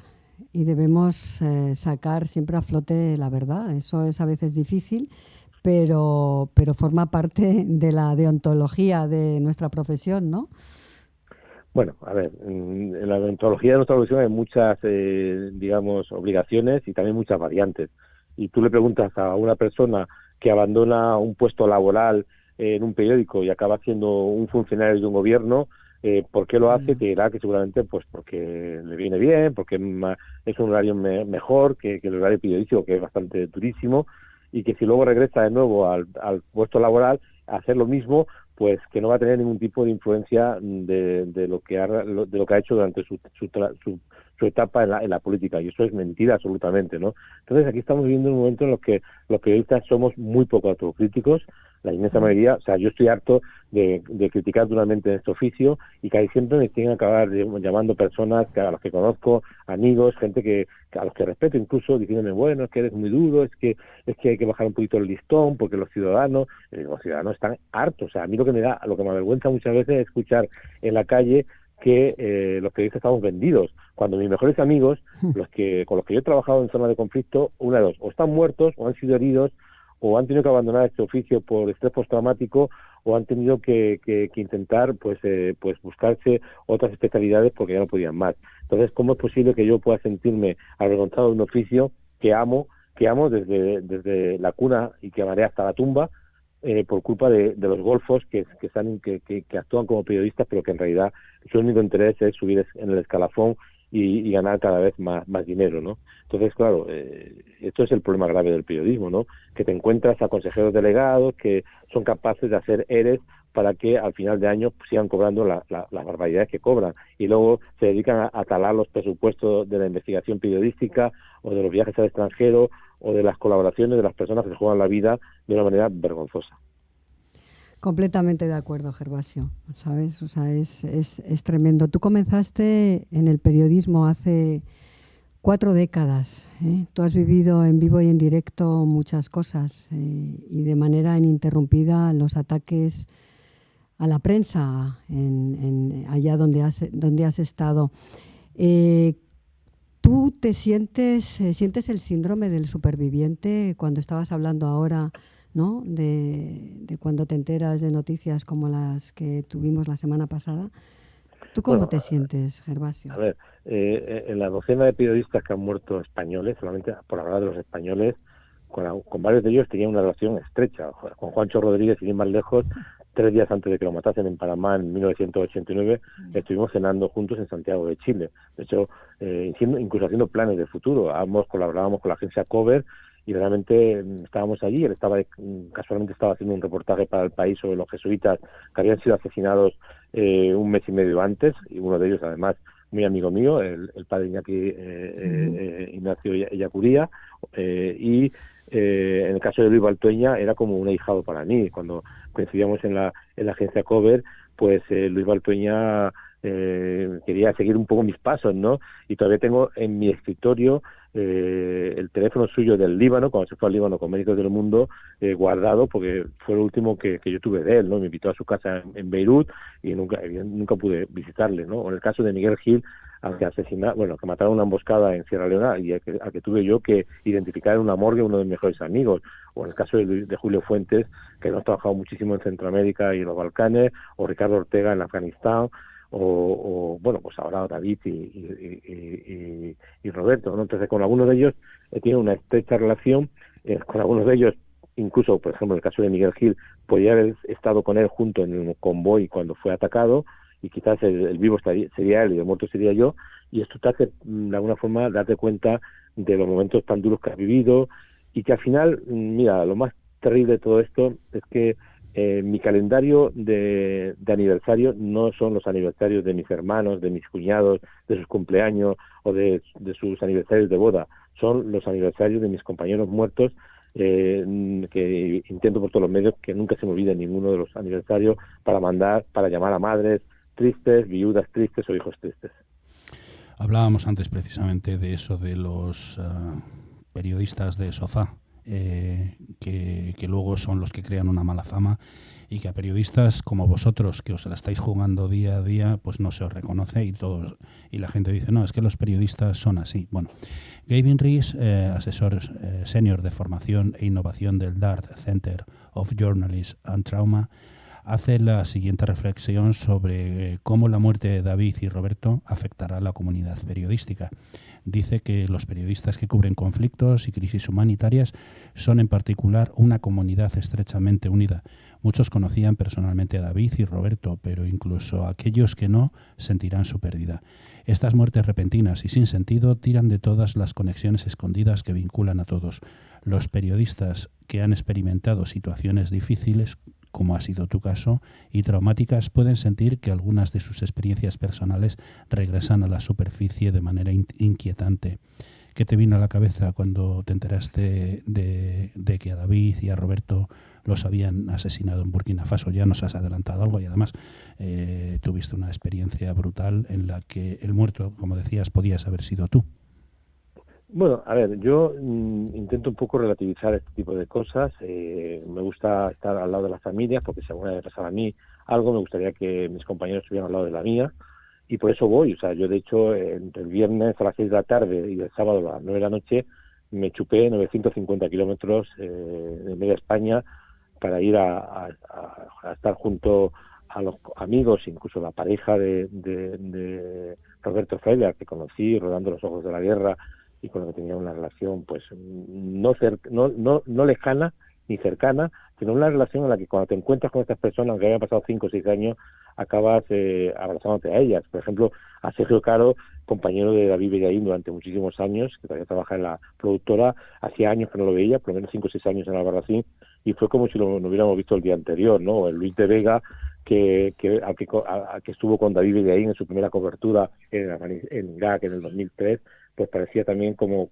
y debemos sacar siempre a flote la verdad. Eso es a veces difícil, pero forma parte de la deontología de nuestra profesión, ¿no?
Bueno, a ver, en la deontología de nuestra profesión hay muchas, digamos, obligaciones y también muchas variantes. Y tú le preguntas a una persona que abandona un puesto laboral en un periódico y acaba siendo un funcionario de un gobierno, ¿por qué lo hace? Te dirá que seguramente pues porque le viene bien, porque es un horario mejor que el horario periodístico, que es bastante durísimo, y que si luego regresa de nuevo al puesto laboral a hacer lo mismo, pues que no va a tener ningún tipo de influencia de lo que ha hecho durante su etapa en la política, y eso es mentira absolutamente, ¿no? Entonces aquí estamos viviendo un momento en el que los periodistas somos muy poco autocríticos, la inmensa mayoría. O sea, yo estoy harto de criticar duramente este oficio, y casi siempre me tienen que acabar llamando personas a los que conozco, amigos, gente a los que respeto, incluso diciéndome, bueno, es que eres muy duro, es que hay que bajar un poquito el listón, porque los ciudadanos están hartos. O sea, a mí lo que me avergüenza muchas veces es escuchar en la calle que los periodistas estamos vendidos, cuando mis mejores amigos, con los que yo he trabajado en zonas de conflicto, una de dos, o están muertos, o han sido heridos, o han tenido que abandonar este oficio por estrés postraumático, o han tenido que intentar pues buscarse otras especialidades porque ya no podían más. Entonces, ¿cómo es posible que yo pueda sentirme avergonzado de un oficio que amo desde la cuna y que amaré hasta la tumba, por culpa de los golfos que actúan como periodistas, pero que en realidad su único interés es subir en el escalafón y ganar cada vez más dinero, ¿no? Entonces, claro, esto es el problema grave del periodismo, ¿no? Que te encuentras a consejeros delegados que son capaces de hacer ERES para que al final de año sigan cobrando las barbaridades que cobran, y luego se dedican a talar los presupuestos de la investigación periodística o de los viajes al extranjero o de las colaboraciones de las personas que se juegan la vida de una manera vergonzosa.
Completamente de acuerdo, Gervasio, ¿sabes? O sea, es tremendo. Tú comenzaste en el periodismo hace 4 décadas, ¿eh? Tú has vivido en vivo y en directo muchas cosas, y de manera ininterrumpida los ataques a la prensa allá donde has estado. ¿Tú sientes el síndrome del superviviente cuando estabas hablando ahora, ¿no? de cuando te enteras de noticias como las que tuvimos la semana pasada? ¿Tú cómo te sientes, Gervasio?
A ver, en la docena de periodistas que han muerto españoles, solamente por hablar de los españoles, con varios de ellos tenía una relación estrecha. Con Juancho Rodríguez, sin ir más lejos, 3 días antes de que lo matasen en Panamá en 1989, estuvimos cenando juntos en Santiago de Chile. De hecho, incluso haciendo planes de futuro. Ambos colaborábamos con la agencia Cover y realmente estábamos allí. Él casualmente estaba haciendo un reportaje para El País sobre los jesuitas que habían sido asesinados un mes y medio antes, y uno de ellos además muy amigo mío, el padre Iñaki Ignacio Ellacuría, y en el caso de Luis Valtueña era como un ahijado para mí. Cuando coincidíamos en la agencia Cover, pues Luis Valtueña quería seguir un poco mis pasos, ¿no? Y todavía tengo en mi escritorio el teléfono suyo del Líbano, cuando se fue al Líbano con Médicos del Mundo, guardado, porque fue el último que yo tuve de él, ¿no? Me invitó a su casa en Beirut y nunca pude visitarle, ¿no? O en el caso de Miguel Gil, al que que mataron una emboscada en Sierra Leona y al que tuve yo que identificar en una morgue, uno de mis mejores amigos. O en el caso de Julio Fuentes, que hemos trabajado muchísimo en Centroamérica y en los Balcanes, o Ricardo Ortega en Afganistán, bueno, pues ahora David y Roberto, ¿no? Entonces, con algunos de ellos he tenido una estrecha relación, con algunos de ellos, incluso, por ejemplo, en el caso de Miguel Gil, podía haber estado con él junto en un convoy cuando fue atacado, y quizás el vivo sería él y el muerto sería yo, y esto te hace, de alguna forma, darte cuenta de los momentos tan duros que has vivido, y que al final, mira, lo más terrible de todo esto es que mi calendario de aniversario no son los aniversarios de mis hermanos, de mis cuñados, de sus cumpleaños o de sus aniversarios de boda. Son los aniversarios de mis compañeros muertos, que intento por todos los medios que nunca se me olvide ninguno de los aniversarios, para llamar a madres tristes, viudas tristes o hijos tristes.
Hablábamos antes precisamente de eso, de los periodistas de sofá, que luego son los que crean una mala fama, y que a periodistas como vosotros, que os la estáis jugando día a día, pues no se os reconoce, y la gente dice, no, es que los periodistas son así. Bueno, Gavin Rees, asesor senior de formación e innovación del DART Center of Journalism and Trauma, hace la siguiente reflexión sobre cómo la muerte de David y Roberto afectará a la comunidad periodística. Dice que los periodistas que cubren conflictos y crisis humanitarias son en particular una comunidad estrechamente unida. Muchos conocían personalmente a David y Roberto, pero incluso aquellos que no sentirán su pérdida. Estas muertes repentinas y sin sentido tiran de todas las conexiones escondidas que vinculan a todos. Los periodistas que han experimentado situaciones difíciles, como ha sido tu caso, y traumáticas, pueden sentir que algunas de sus experiencias personales regresan a la superficie de manera inquietante. ¿Qué te vino a la cabeza cuando te enteraste de que a David y a Roberto los habían asesinado en Burkina Faso? Ya nos has adelantado algo, y además tuviste una experiencia brutal en la que el muerto, como decías, podías haber sido tú.
Bueno, a ver, yo intento un poco relativizar este tipo de cosas. Me gusta estar al lado de las familias, porque si alguna vez pasaba a mí algo, me gustaría que mis compañeros estuvieran al lado de la mía, y por eso voy. O sea, yo de hecho, entre el viernes a las 6 de la tarde y el sábado a las 9 de la noche, me chupé 950 kilómetros de media España para ir a estar junto a los amigos, incluso la pareja de Roberto Freiler, que conocí rodando Los ojos de la guerra, y con lo que tenía una relación pues no lejana ni cercana, sino una relación en la que cuando te encuentras con estas personas, aunque hayan pasado 5 o 6 años, acabas abrazándote a ellas. Por ejemplo, a Sergio Caro, compañero de David Bellaín durante muchísimos años, que todavía trabaja en la productora, hacía años que no lo veía, por lo menos 5 o 6 años en Albarracín, y fue como si lo hubiéramos visto el día anterior, ¿no? El Luis de Vega, que estuvo con David Bellaín en su primera cobertura en Irak en el 2003, pues parecía también como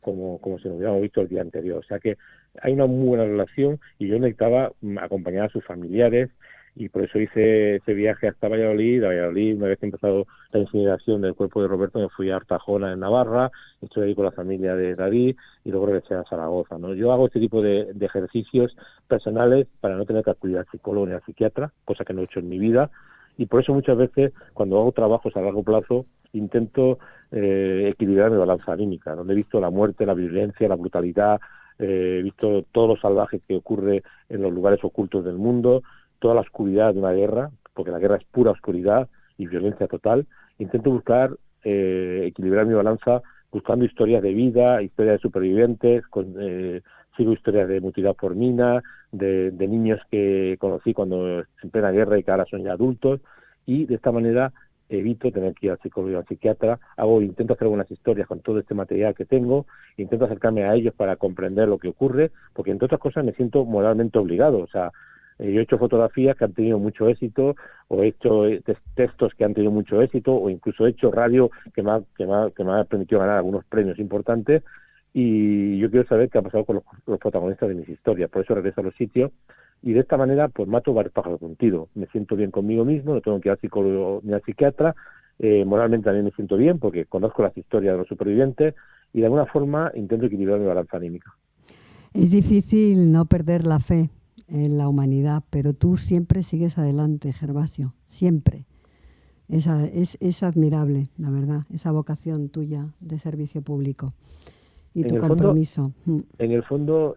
si lo hubiéramos visto el día anterior. O sea que hay una muy buena relación y yo necesitaba acompañar a sus familiares y por eso hice ese viaje hasta Valladolid. A Valladolid, una vez empezado la incineración del cuerpo de Roberto, me fui a Artajona, en Navarra, estuve ahí con la familia de David y luego regresé a Zaragoza, ¿no? Yo hago este tipo de ejercicios personales para no tener que acudir al psicólogo ni al psiquiatra, cosa que no he hecho en mi vida, y por eso muchas veces cuando hago trabajos a largo plazo intento equilibrar mi balanza anímica, donde he visto la muerte, la violencia, la brutalidad, he visto todo lo salvaje que ocurre en los lugares ocultos del mundo, toda la oscuridad de una guerra, porque la guerra es pura oscuridad y violencia total. Intento buscar equilibrar mi balanza buscando historias de vida, historias de supervivientes, sigo historias de mutilado por mina, de niños que conocí cuando en plena guerra y que ahora son ya adultos, y de esta manera evito tener que ir al psicólogo o al psiquiatra, intento hacer algunas historias con todo este material que tengo, intento acercarme a ellos para comprender lo que ocurre, porque entre otras cosas me siento moralmente obligado. O sea, yo he hecho fotografías que han tenido mucho éxito, o he hecho textos que han tenido mucho éxito, o incluso he hecho radio que me ha permitido ganar algunos premios importantes, y yo quiero saber qué ha pasado con los protagonistas de mis historias. Por eso regreso a los sitios, y de esta manera pues mato varios pájaros de un tiro. Me siento bien conmigo mismo, no tengo que ir al psicólogo ni al psiquiatra, moralmente también me siento bien porque conozco las historias de los supervivientes, y de alguna forma intento equilibrar mi balanza anímica.
Es difícil no perder la fe en la humanidad, pero tú siempre sigues adelante, Gervasio, siempre. Es admirable, la verdad, esa vocación tuya de servicio público y tu compromiso.
En el fondo,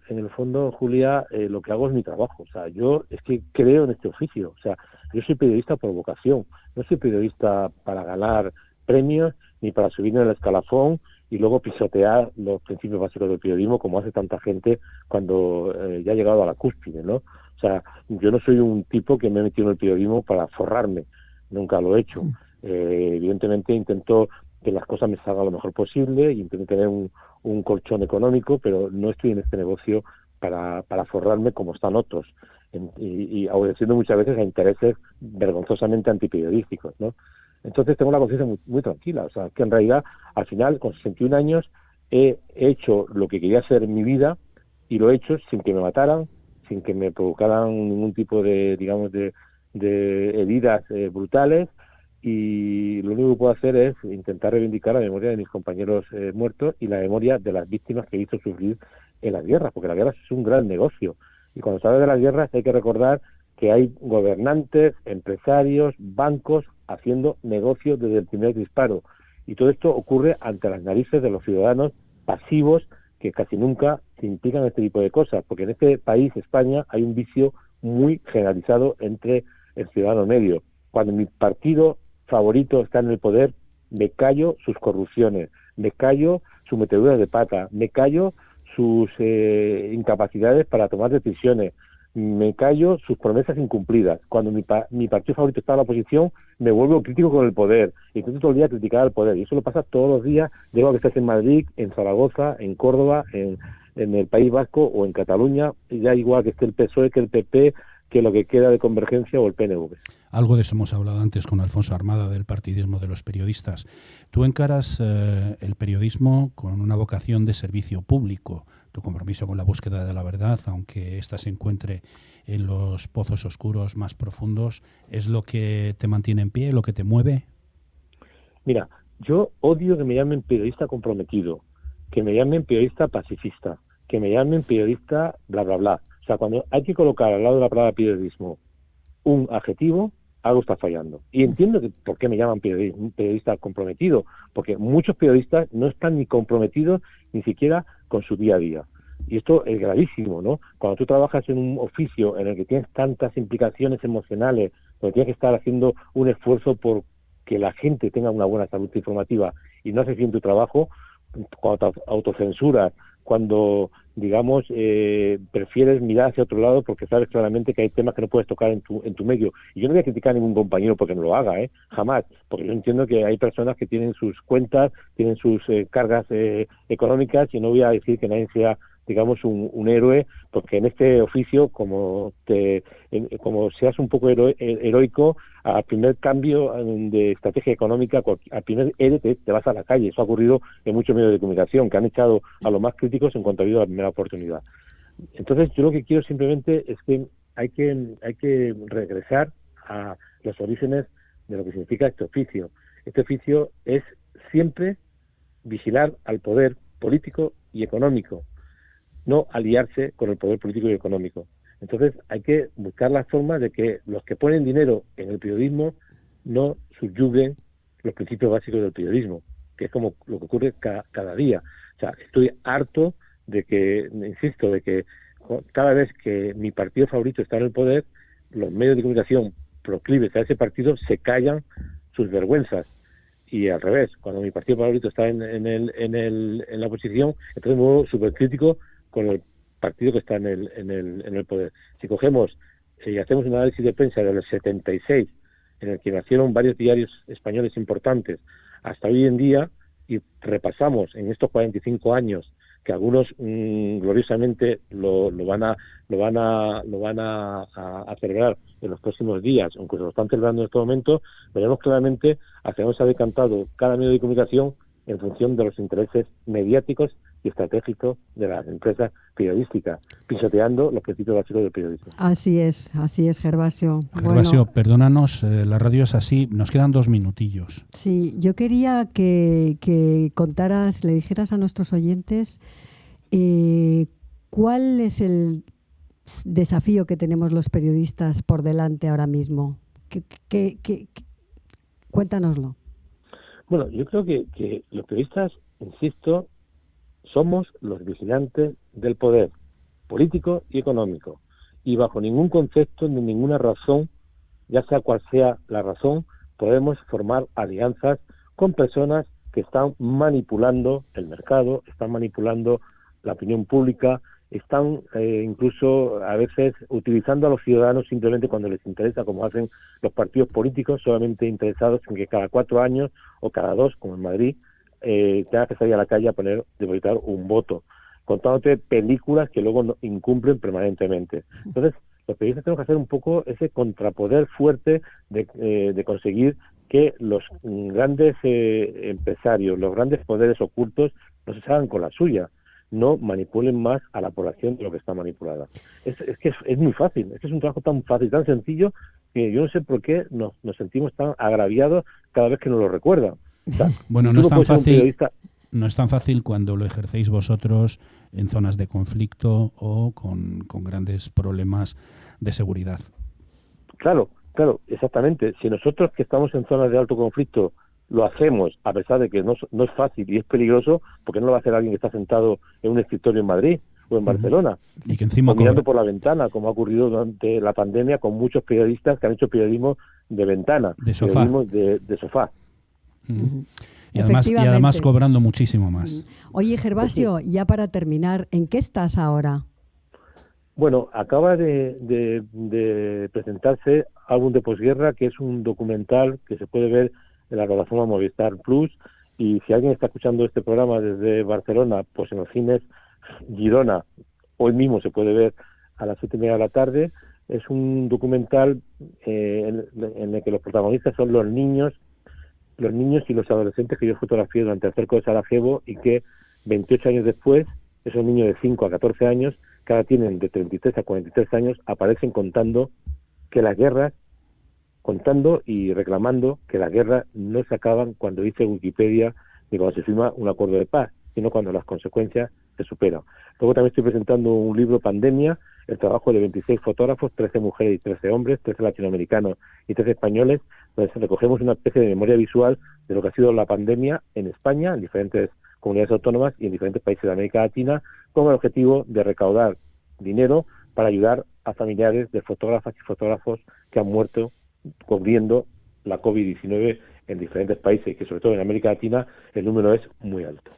Julia, lo que hago es mi trabajo. O sea, yo es que creo en este oficio. O sea, yo soy periodista por vocación. No soy periodista para ganar premios ni para subir en el escalafón y luego pisotear los principios básicos del periodismo como hace tanta gente cuando ya ha llegado a la cúspide, ¿no? O sea, yo no soy un tipo que me he metido en el periodismo para forrarme. Nunca lo he hecho. Evidentemente intento que las cosas me salgan lo mejor posible y intento tener un colchón económico, pero no estoy en este negocio para forrarme como están otros, y obedeciendo muchas veces a intereses vergonzosamente antiperiodísticos, ¿no? Entonces tengo la conciencia muy, muy tranquila. O sea, que en realidad, al final, con 61 años, he hecho lo que quería hacer en mi vida y lo he hecho sin que me mataran, sin que me provocaran ningún tipo de, digamos, de heridas brutales, y lo único que puedo hacer es intentar reivindicar la memoria de mis compañeros muertos y la memoria de las víctimas que hizo sufrir en las guerras, porque la guerra es un gran negocio. Y cuando se habla de las guerras hay que recordar que hay gobernantes, empresarios, bancos haciendo negocios desde el primer disparo. Y todo esto ocurre ante las narices de los ciudadanos pasivos que casi nunca se implican en este tipo de cosas, porque en este país, España, hay un vicio muy generalizado entre el ciudadano medio. Cuando mi partido favorito está en el poder, me callo sus corrupciones, me callo sus meteduras de pata, me callo sus incapacidades para tomar decisiones, me callo sus promesas incumplidas. Cuando mi partido favorito está en la oposición, me vuelvo crítico con el poder, y intento todo el día criticar al poder, y eso lo pasa todos los días, digo que estés en Madrid, en Zaragoza, en Córdoba, en el País Vasco o en Cataluña, ya igual que esté el PSOE, que el PP, que lo que queda de Convergencia o el PNV.
Algo de eso hemos hablado antes con Alfonso Armada, del partidismo de los periodistas. Tú encaras el periodismo con una vocación de servicio público, tu compromiso con la búsqueda de la verdad, aunque ésta se encuentre en los pozos oscuros más profundos, ¿es lo que te mantiene en pie, lo que te mueve?
Mira, yo odio que me llamen periodista comprometido, que me llamen periodista pacifista, que me llamen periodista bla, bla, bla. O sea, cuando hay que colocar al lado de la palabra periodismo un adjetivo, algo está fallando. Y entiendo que por qué me llaman periodista comprometido, porque muchos periodistas no están ni comprometidos ni siquiera con su día a día. Y esto es gravísimo, ¿no? Cuando tú trabajas en un oficio en el que tienes tantas implicaciones emocionales, donde tienes que estar haciendo un esfuerzo por que la gente tenga una buena salud informativa y no haces bien tu trabajo, cuando te autocensuras cuando, digamos, prefieres mirar hacia otro lado porque sabes claramente que hay temas que no puedes tocar en tu medio. Y yo no voy a criticar a ningún compañero porque no lo haga, jamás, porque yo entiendo que hay personas que tienen sus cuentas, tienen sus cargas económicas, y no voy a decir que nadie sea, digamos, un héroe, porque en este oficio, como seas un poco heroico, al primer cambio de estrategia económica, al primer ERE te vas a la calle. Eso ha ocurrido en muchos medios de comunicación, que han echado a los más críticos en cuanto ha habido la primera oportunidad. Entonces, yo lo que quiero simplemente es que hay que regresar a los orígenes de lo que significa este oficio. Este oficio es siempre vigilar al poder político y económico, no aliarse con el poder político y económico. Entonces hay que buscar las formas de que los que ponen dinero en el periodismo no subyuguen los principios básicos del periodismo, que es como lo que ocurre cada día. O sea, estoy harto de que, insisto, de que cada vez que mi partido favorito está en el poder, los medios de comunicación proclives a ese partido se callan sus vergüenzas. Y al revés, cuando mi partido favorito está en la oposición, entonces me vuelvo súper crítico con el partido que está en el poder. Si cogemos y hacemos un análisis de prensa del 76, en el que nacieron varios diarios españoles importantes, hasta hoy en día, y repasamos en estos 45 años, que algunos gloriosamente lo van a celebrar en los próximos días, aunque se lo están celebrando en este momento, veremos claramente hacia dónde se ha decantado cada medio de comunicación en función de los intereses mediáticos y estratégicos de las empresas periodísticas, pisoteando los principios básicos del periodismo.
Así es, Gervasio.
Gervasio, perdónanos, la radio es así, nos quedan 2 minutillos.
Sí, yo quería que contaras, le dijeras a nuestros oyentes cuál es el desafío que tenemos los periodistas por delante ahora mismo. Cuéntanoslo.
Bueno, yo creo que los periodistas, insisto, somos los vigilantes del poder político y económico, y bajo ningún concepto ni ninguna razón, ya sea cual sea la razón, podemos formar alianzas con personas que están manipulando el mercado, están manipulando la opinión pública, están incluso a veces utilizando a los ciudadanos simplemente cuando les interesa, como hacen los partidos políticos, solamente interesados en que cada 4 años o cada 2, como en Madrid, tenga que salir a la calle a depositar un voto, contándote películas que luego no incumplen permanentemente. Entonces, los periodistas tenemos que hacer un poco ese contrapoder fuerte de conseguir que los grandes empresarios, los grandes poderes ocultos no se salgan con la suya, no manipulen más a la población de lo que está manipulada. Es que es muy fácil, es un trabajo tan fácil, tan sencillo, que yo no sé por qué nos sentimos tan agraviados cada vez que nos lo recuerdan. O sea,
bueno, no es tan fácil. No es tan fácil cuando lo ejercéis vosotros en zonas de conflicto o con grandes problemas de seguridad.
Claro, exactamente. Si nosotros que estamos en zonas de alto conflicto lo hacemos, a pesar de que no es fácil y es peligroso, porque no lo va a hacer alguien que está sentado en un escritorio en Madrid o en Barcelona,
y que encima
o mirando por la ventana, como ha ocurrido durante la pandemia con muchos periodistas que han hecho periodismo de ventana,
de sofá.
Periodismo de sofá.
Y además cobrando muchísimo más.
Oye, Gervasio, ya para terminar, ¿en qué estás ahora?
Bueno, acaba de presentarse Álbum de Posguerra, que es un documental que se puede ver en la plataforma Movistar Plus, y si alguien está escuchando este programa desde Barcelona, pues en los cines Girona, hoy mismo se puede ver a las 7:30 de la tarde. Es un documental en el que los protagonistas son los niños y los adolescentes que yo fotografié durante el cerco de Sarajevo, y que 28 años después, esos niños de 5 a 14 años, que ahora tienen de 33 a 43 años, aparecen contando y reclamando que las guerras no se acaban cuando dice Wikipedia ni cuando se firma un acuerdo de paz, sino cuando las consecuencias se superan. Luego también estoy presentando un libro, Pandemia, el trabajo de 26 fotógrafos, 13 mujeres y 13 hombres, 13 latinoamericanos y 13 españoles, donde recogemos una especie de memoria visual de lo que ha sido la pandemia en España, en diferentes comunidades autónomas y en diferentes países de América Latina, con el objetivo de recaudar dinero para ayudar a familiares de fotógrafas y fotógrafos que han muerto cubriendo la COVID-19 en diferentes países, y que sobre todo en América Latina el número es muy alto.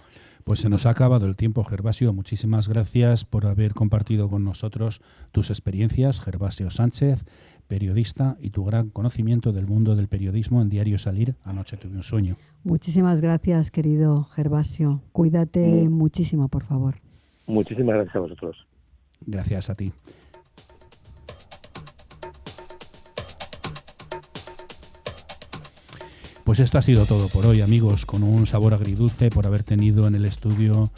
Pues se nos ha acabado el tiempo, Gervasio. Muchísimas gracias por haber compartido con nosotros tus experiencias, Gervasio Sánchez, periodista, y tu gran conocimiento del mundo del periodismo en Diario Salir. Anoche tuve un sueño.
Muchísimas gracias, querido Gervasio. Cuídate muchísimo, por favor.
Muchísimas gracias a vosotros.
Gracias a ti. Pues esto ha sido todo por hoy, amigos, con un sabor agridulce por haber tenido en el estudio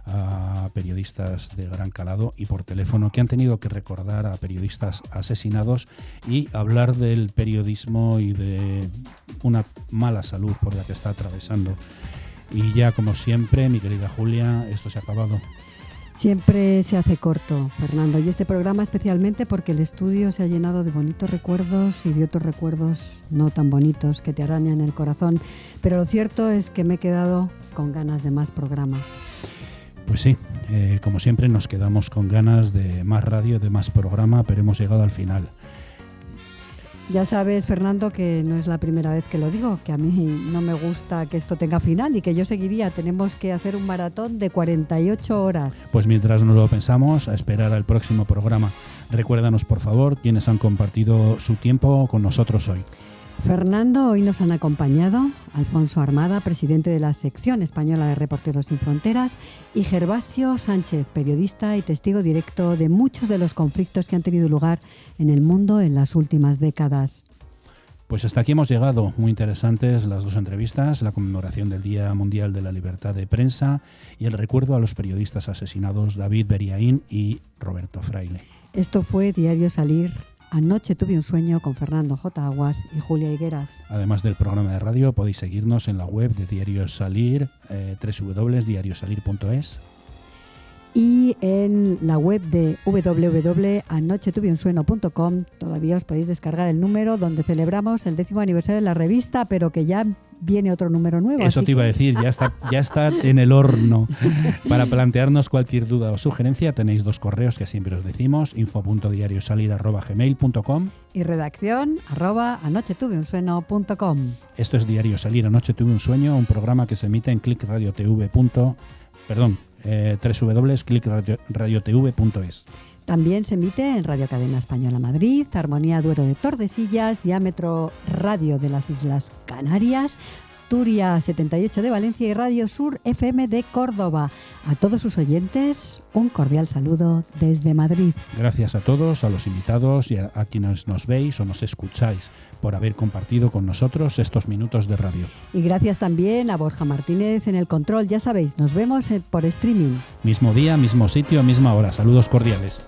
a periodistas de gran calado y por teléfono que han tenido que recordar a periodistas asesinados y hablar del periodismo y de una mala salud por la que está atravesando. Y ya, como siempre, mi querida Julia, esto se ha acabado.
Siempre se hace corto, Fernando, y este programa especialmente porque el estudio se ha llenado de bonitos recuerdos y de otros recuerdos no tan bonitos que te arañan el corazón, pero lo cierto es que me he quedado con ganas de más programa.
Pues sí, como siempre nos quedamos con ganas de más radio, de más programa, pero hemos llegado al final.
Ya sabes, Fernando, que no es la primera vez que lo digo, que a mí no me gusta que esto tenga final y que yo seguiría. Tenemos que hacer un maratón de 48 horas.
Pues mientras nos lo pensamos, a esperar al próximo programa. Recuérdanos, por favor, quienes han compartido su tiempo con nosotros hoy.
Fernando, hoy nos han acompañado Alfonso Armada, presidente de la sección española de Reporteros Sin Fronteras, y Gervasio Sánchez, periodista y testigo directo de muchos de los conflictos que han tenido lugar en el mundo en las últimas décadas.
Pues hasta aquí hemos llegado. Muy interesantes las dos entrevistas, la conmemoración del Día Mundial de la Libertad de Prensa y el recuerdo a los periodistas asesinados David Beriaín y Roberto Fraile.
Esto fue Diario Salir. Anoche tuve un sueño con Fernando J. Aguas y Julia Higueras.
Además del programa de radio, podéis seguirnos en la web de Diario Salir, www.diariosalir.es.
Y en la web de www.anochetuveunsueño.com todavía os podéis descargar el número donde celebramos el 10º aniversario de la revista, pero que ya viene otro número nuevo.
Eso te iba a decir, ya está en el horno. Para plantearnos cualquier duda o sugerencia tenéis dos correos que siempre os decimos, info.diariosalir@gmail.com
y redacción @anochetuveunsueño.com.
Esto es Diario Salir, Anoche tuve un sueño, un programa que se emite en www.clickradiotv.es.
También se emite en Radio Cadena Española Madrid, Armonía Duero de Tordesillas, Diámetro Radio de las Islas Canarias, Turia 78 de Valencia y Radio Sur FM de Córdoba. A todos sus oyentes, un cordial saludo desde Madrid.
Gracias a todos, a los invitados y a quienes nos veis o nos escucháis por haber compartido con nosotros estos minutos de radio.
Y gracias también a Borja Martínez en el control. Ya sabéis, nos vemos por streaming.
Mismo día, mismo sitio, misma hora. Saludos cordiales.